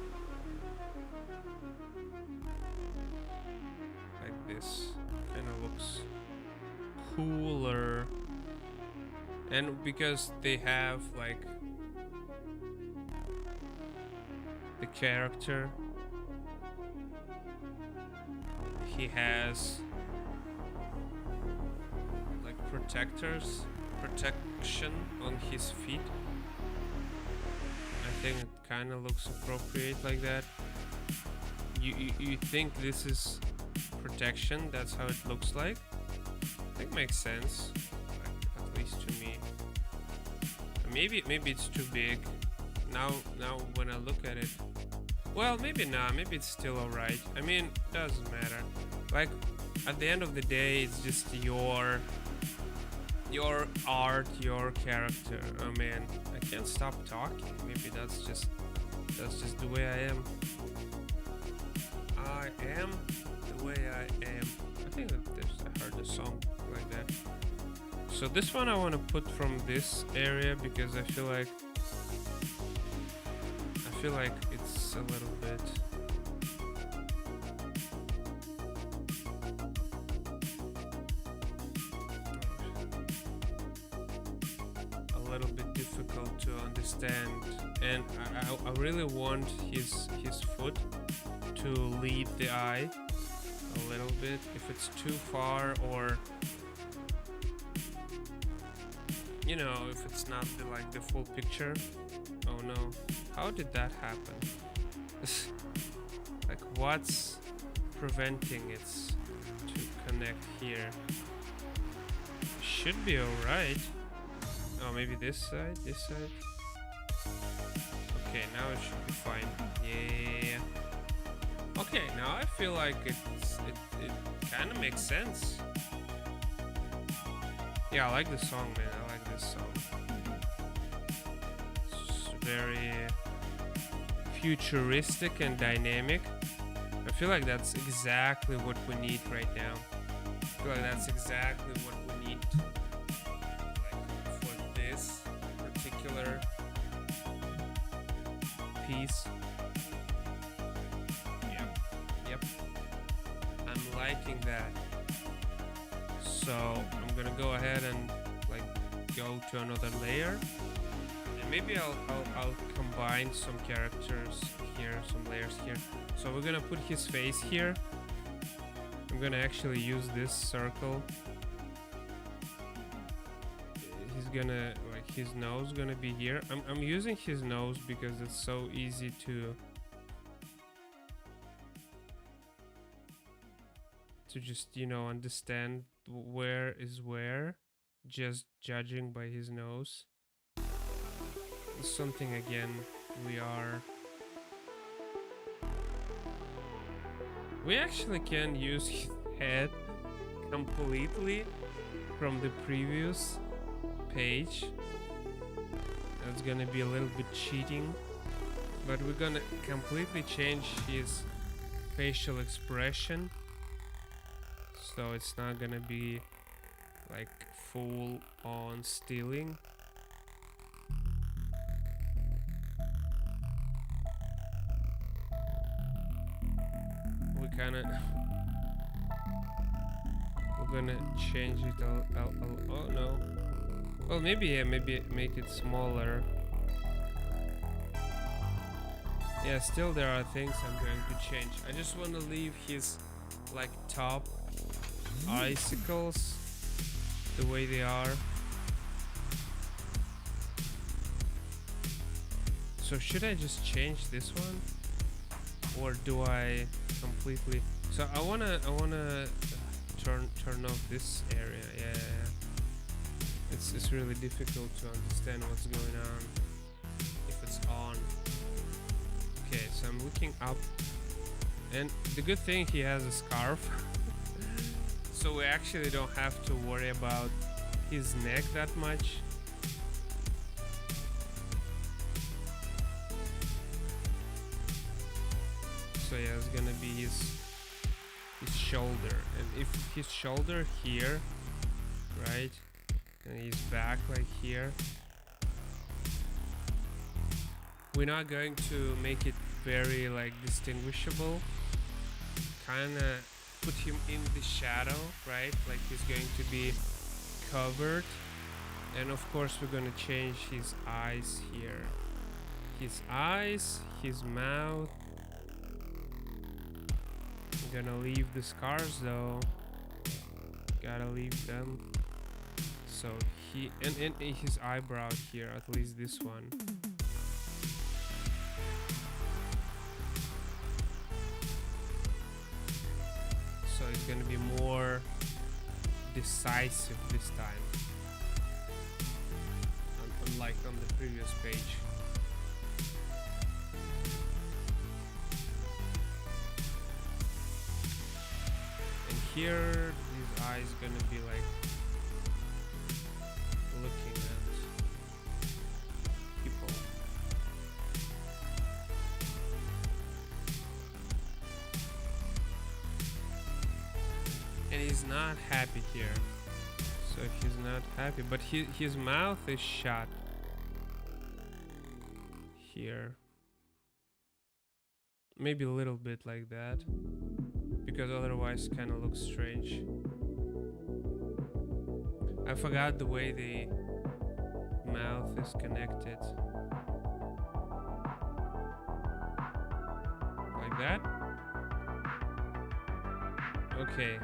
like this. Kind of looks cooler. And because they have like the character, he has like protection on his feet. I think it kind of looks appropriate like that. You think this is protection? That's how it looks like. I think makes sense, like, at least to me. Maybe it's too big. Now when I look at it, well, maybe not. Maybe it's still alright. I mean, doesn't matter. Like, at the end of the day, it's just your art, your character. Oh man, I can't stop talking. Maybe that's just the way I am. I am the way I am. I think that I heard a song like that. So this one I want to put from this area because I feel like it's a little bit difficult to understand, and I really want his foot to lead the eye a little bit. If it's too far, or you know, if it's not the full picture. Oh no, how did that happen? Like, what's preventing it to connect here? Should be alright. Oh, maybe this side, this side. Okay, now it should be fine. Yeah. Okay, now I feel like it kind of makes sense. Yeah, I like the song, man. I like this song. It's very futuristic and dynamic. I feel like that's exactly what we need right now. I feel like that's exactly what we need, like, for this particular piece. Yep. I'm liking that. So I'm gonna go ahead and like go to another layer, and maybe I'll combine some characters here, some layers here. So we're gonna put his face here. I'm gonna actually use this circle. He's gonna, like, his nose gonna be here. I'm using his nose because it's so easy to just, you know, understand where is where, just judging by his nose. It's something, again, we actually can use his head completely from the previous page. That's gonna be a little bit cheating, but we're gonna completely change his facial expression, so it's not gonna be like full on stealing. We're gonna change it oh no. Well, maybe, yeah, maybe make it smaller. Yeah, still there are things I'm going to change. I just want to leave his like top icicles the way they are. So should I just change this one, or do I completely? So I wanna turn off this area. Yeah. It's really difficult to understand what's going on if it's on. Okay, so I'm looking up, and the good thing, he has a scarf. So we actually don't have to worry about his neck that much. So yeah, it's gonna be his shoulder, and if his shoulder here, right, and his back like here, we're not going to make it very like distinguishable. Kinda put him in the shadow, right? Like he's going to be covered. And of course we're gonna change his eyes here. His eyes, his mouth. I'm gonna leave the scars though. Gotta leave them. So he and his eyebrow here, at least this one. So it's gonna be more decisive this time, unlike on the previous page. And here, his eyes gonna be like looking at people. And he's not happy here. So he's not happy, but his mouth is shut here. Maybe a little bit like that, because otherwise kind of looks strange. I forgot the way the mouth is connected. Like that? Okay.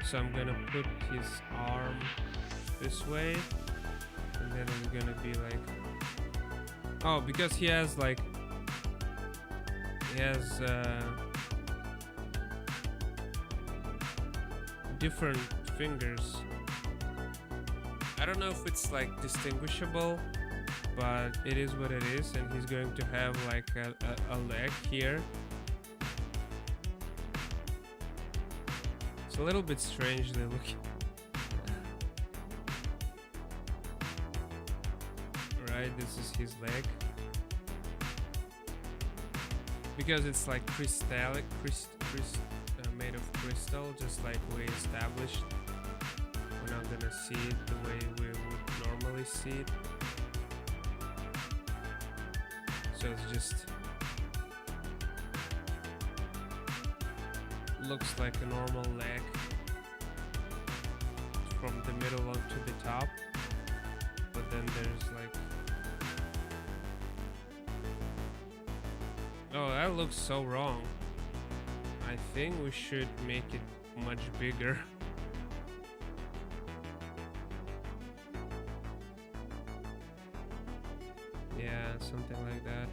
So I'm gonna put his arm this way, and then it's gonna be like, oh, because he has like, different fingers. I don't know if it's like distinguishable, but it is what it is, and he's going to have like a leg here. It's a little bit strangely looking. Right, this is his leg. Because it's like crystallic, made of crystal, just like we established. We're not gonna see it the way we would normally see it. So it's just looks like a normal leg from the middle up to the top, but then there's like, oh, that looks so wrong. I think we should make it much bigger. Yeah, something like that.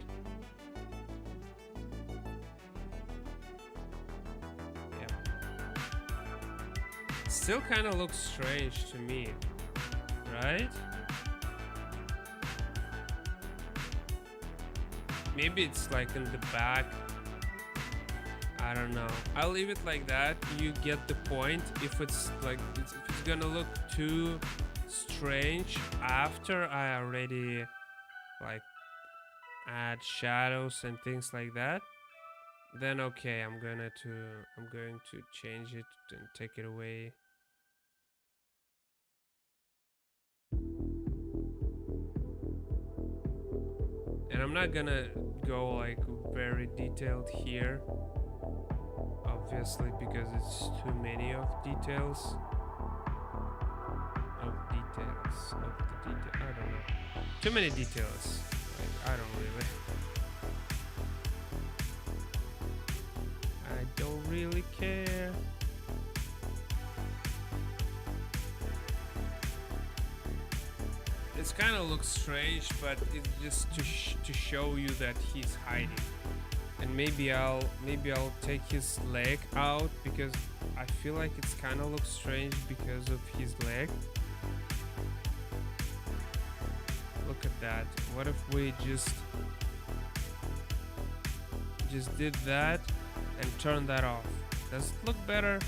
Still kind of looks strange to me, right? Maybe it's like in the back. I don't know. I'll leave it like that. You get the point. If it's like, if it's gonna look too strange after I already like add shadows and things like that, then okay, I'm going to change it and take it away. And I'm not gonna go like very detailed here, obviously, because it's too many of details. I don't know. Too many details. Like, I don't really care. It kind of looks strange, but it's just to show you that he's hiding. And maybe I'll take his leg out, because I feel like it's kind of looks strange because of his leg. Look at that. What if we just did that and turn that off? Does it look better?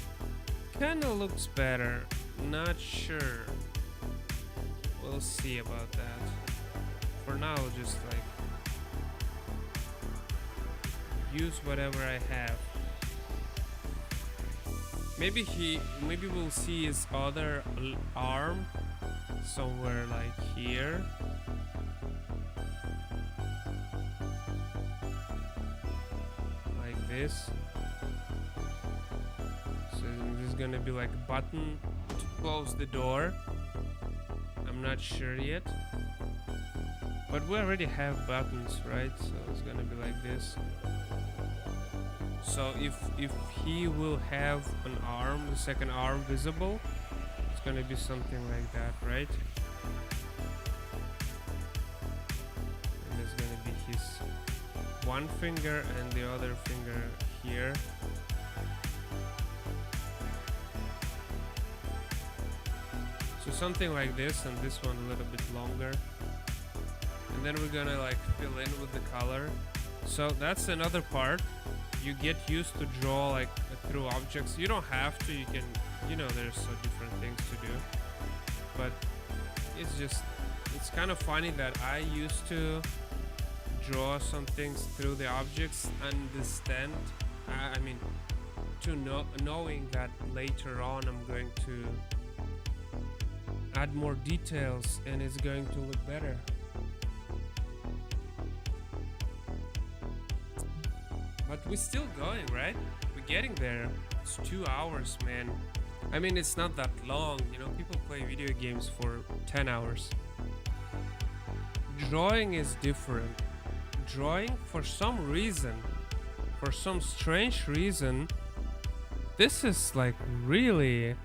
Kind of looks better. Not sure. We'll see about that. For now, just like use whatever I have. Maybe we'll see his other arm somewhere like here. Like this. So there's gonna be like a button to close the door. I'm not sure yet, but we already have buttons, right? So it's gonna be like this. So if he will have an arm, the second arm visible, it's gonna be something like that, right? And there's gonna be his one finger and the other finger here. So something like this, and this one a little bit longer. And then we're gonna like fill in with the color. So that's another part. You get used to draw like through objects. You don't have to, you can, you know, there's so different things to do. But it's kind of funny that I used to draw some things through the objects, understand, I mean, to knowing that later on I'm going to add more details and it's going to look better. But we're still going, right? We're getting there. It's 2 hours, man. I mean, it's not that long, you know, people play video games for 10 hours. Drawing is different. Drawing, for some reason, for some strange reason, this is like really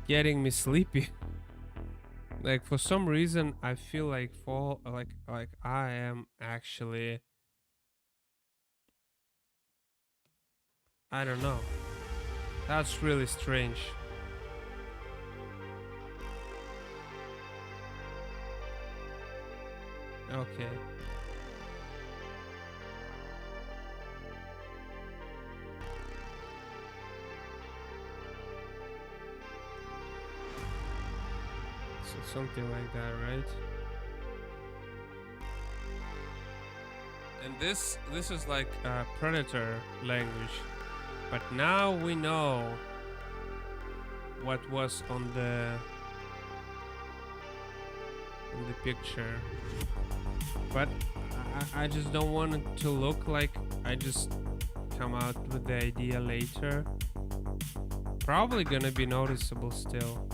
getting me sleepy. Like for some reason I feel like I am actually, I don't know. That's really strange. Okay. So something like that, right? And this is like a Predator language, but now we know what was on the in the picture. But I just don't want it to look like I just come out with the idea later. Probably gonna be noticeable still.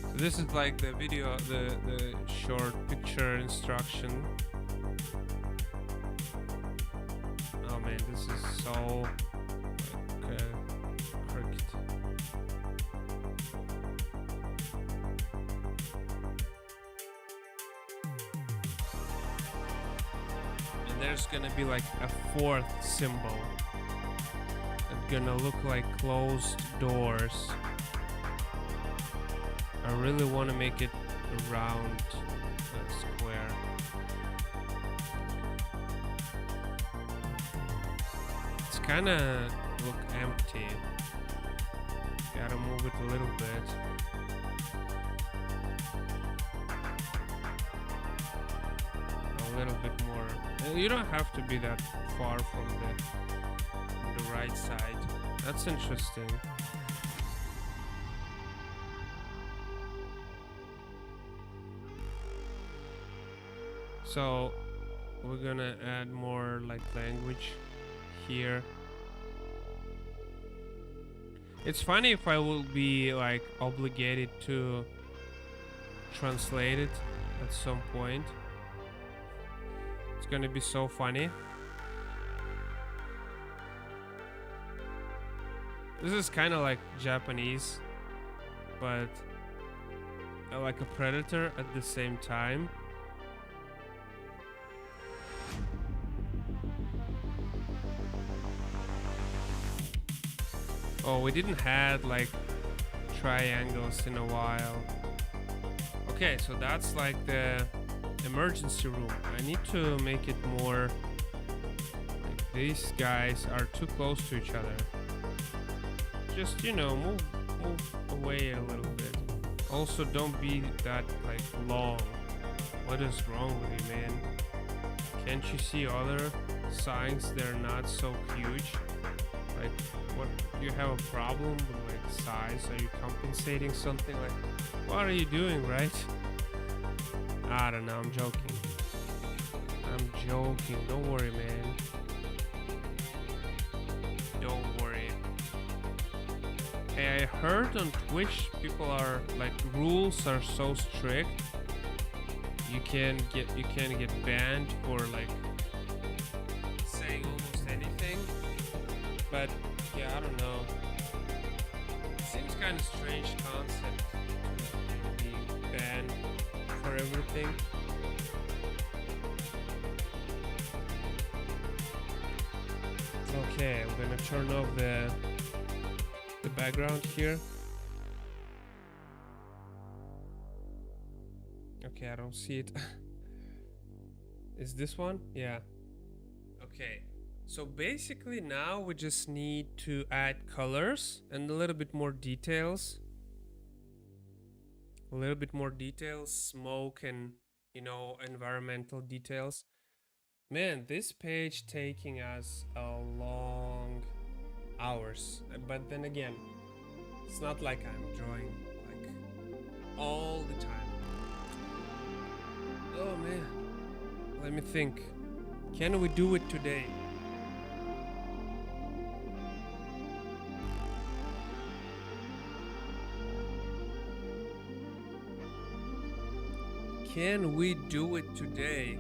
So this is like the video, the short picture instruction. Oh man, this is so like, crooked. And there's gonna be like a fourth symbol. It's gonna look like closed doors. I really want to make it a round square. It's kind of look empty. Gotta move it a little bit. A little bit more. You don't have to be that far from the right side. That's interesting. So we're gonna add more like language here. It's funny if I will be like obligated to translate it at some point. It's gonna be so funny. This is kind of like Japanese, but like a Predator at the same time. Oh, we didn't had like triangles in a while. Okay, so that's like the emergency room. I need to make it more like these guys are too close to each other. Just, you know, move away a little bit. Also, don't be that like long. What is wrong with you, man? Can't you see other signs? They're not so huge. Like, what, you have a problem with like size? Are you compensating something? Like, what are you doing, right? I don't know, I'm joking. I'm joking, don't worry, man. Don't worry. Hey, I heard on Twitch people are like, rules are so strict. You can get banned for like saying almost anything. But yeah, I don't know. It seems kind of strange concept to be banned for everything. Okay, I'm gonna turn off the background here. Okay, I don't see it. Is this one? Yeah. Okay. So basically now we just need to add colors and a little bit more details. A little bit more details, smoke and, you know, environmental details. Man, this page taking us a long hours. But then again, it's not like I'm drawing like all the time. Oh man, let me think. Can we do it today? Can we do it today?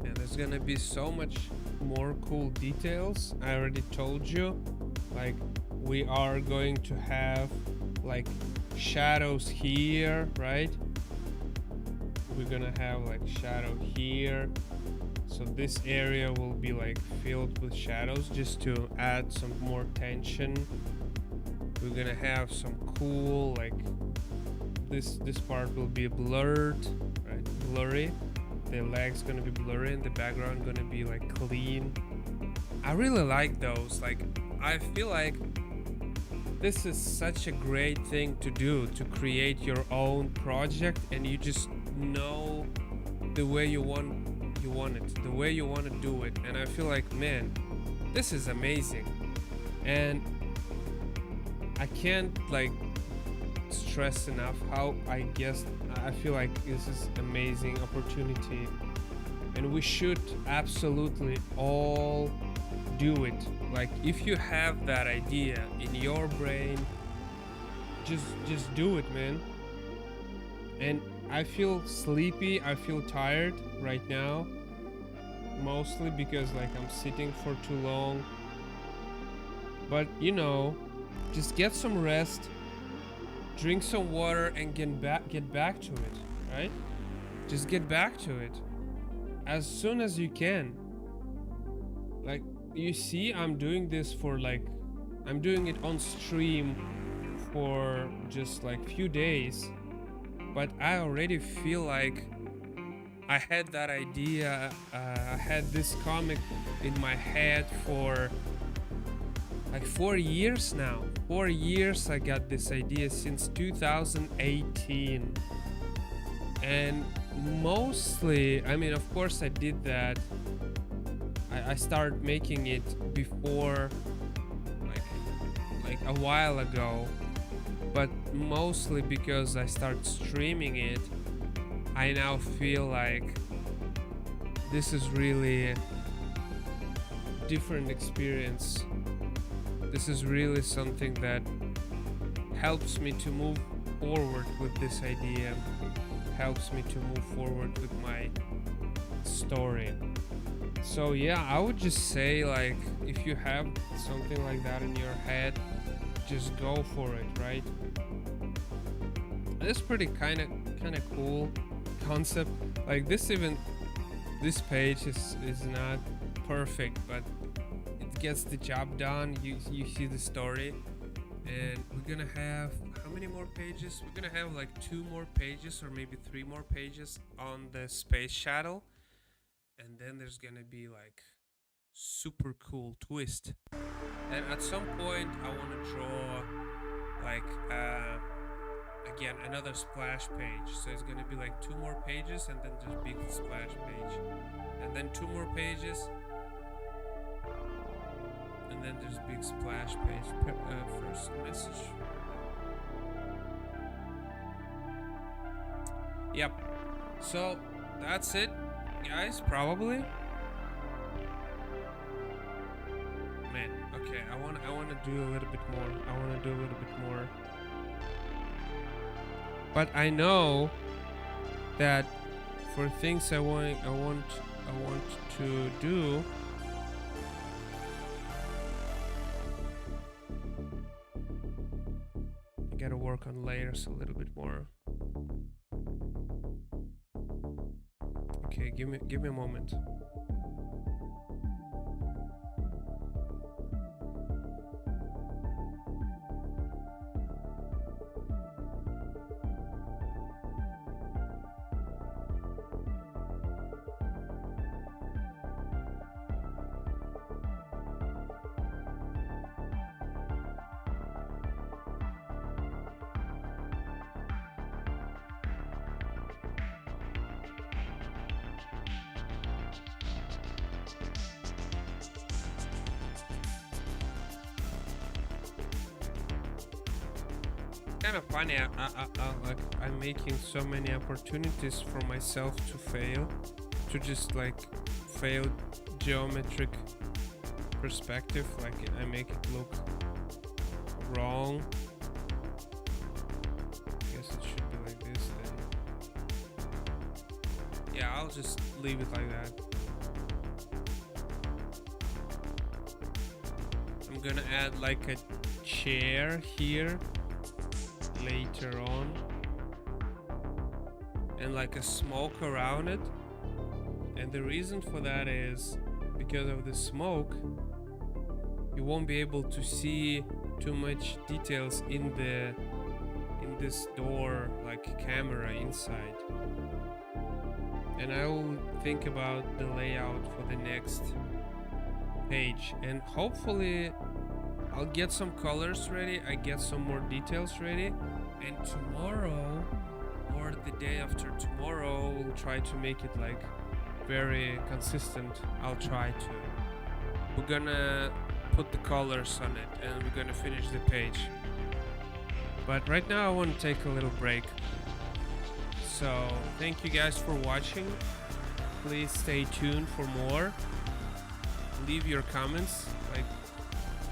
And there's gonna be so much more cool details. I already told you, like we are going to have like shadows here, right? We're gonna have like shadow here, so this area will be like filled with shadows just to add some more tension. We're gonna have some cool, like this part will be blurred, right? Blurry. The leg's gonna be blurry and the background gonna be like clean. I really like those. Like I feel like this is such a great thing to do, to create your own project, and you just know the way you want it, the way you want to do it. And I feel like, man, this is amazing. And I can't like stress enough how I feel like this is amazing opportunity, and we should absolutely all do it. Like if you have that idea in your brain, just do it, man. And I feel sleepy, I feel tired right now, mostly because like I'm sitting for too long. But you know, just get some rest, drink some water, and get back to it, right? Just get back to it as soon as you can. Like you see, I'm doing this for like, I'm doing it on stream for just like few days, but I already feel like I had that idea, I had this comic in my head for like 4 years now. 4 years I got this idea, since 2018. And mostly, I mean, of course I did that. I started making it before, like a while ago, but mostly because I started streaming it, I now feel like this is really a different experience. This is really something that helps me to move forward with this idea, helps me to move forward with my story. So yeah, I would just say, like, if you have something like that in your head, just go for it, right? It's pretty kind of cool concept. Like this page is not perfect, but it gets the job done. You see the story, and we're gonna have how many more pages? We're gonna have like 2 more pages or maybe 3 more pages on the space shuttle, and then there's gonna be like super cool twist. And at some point I want to draw like again another splash page, so it's gonna be like 2 more pages and then there's big splash page, and then 2 more pages, and then there's big splash page. First message. Yep, so that's it, guys, probably. Man, okay, I want to do a little bit more. But I know that for things I want to do, I gotta work on layers a little bit more. Okay, give me a moment. Kind of funny. I'm making so many opportunities for myself to fail, to just like fail geometric perspective. Like I make it look wrong. I guess it should be like this then. Yeah, I'll just leave it like that. I'm gonna add like a chair here later on, and like a smoke around it. And the reason for that is because of the smoke, you won't be able to see too much details in this door, like camera inside. And I will think about the layout for the next page, and hopefully I'll get some colors ready, I get some more details ready, and tomorrow or the day after tomorrow we'll try to make it like very consistent. I'll try to. We're gonna put the colors on it and we're gonna finish the page. But right now I want to take a little break. So thank you guys for watching. Please stay tuned for more. Leave your comments, like,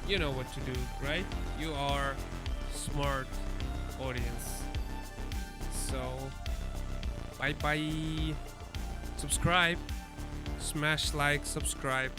you know what to do, right? You are smart audience. So bye bye. Subscribe, smash like, subscribe.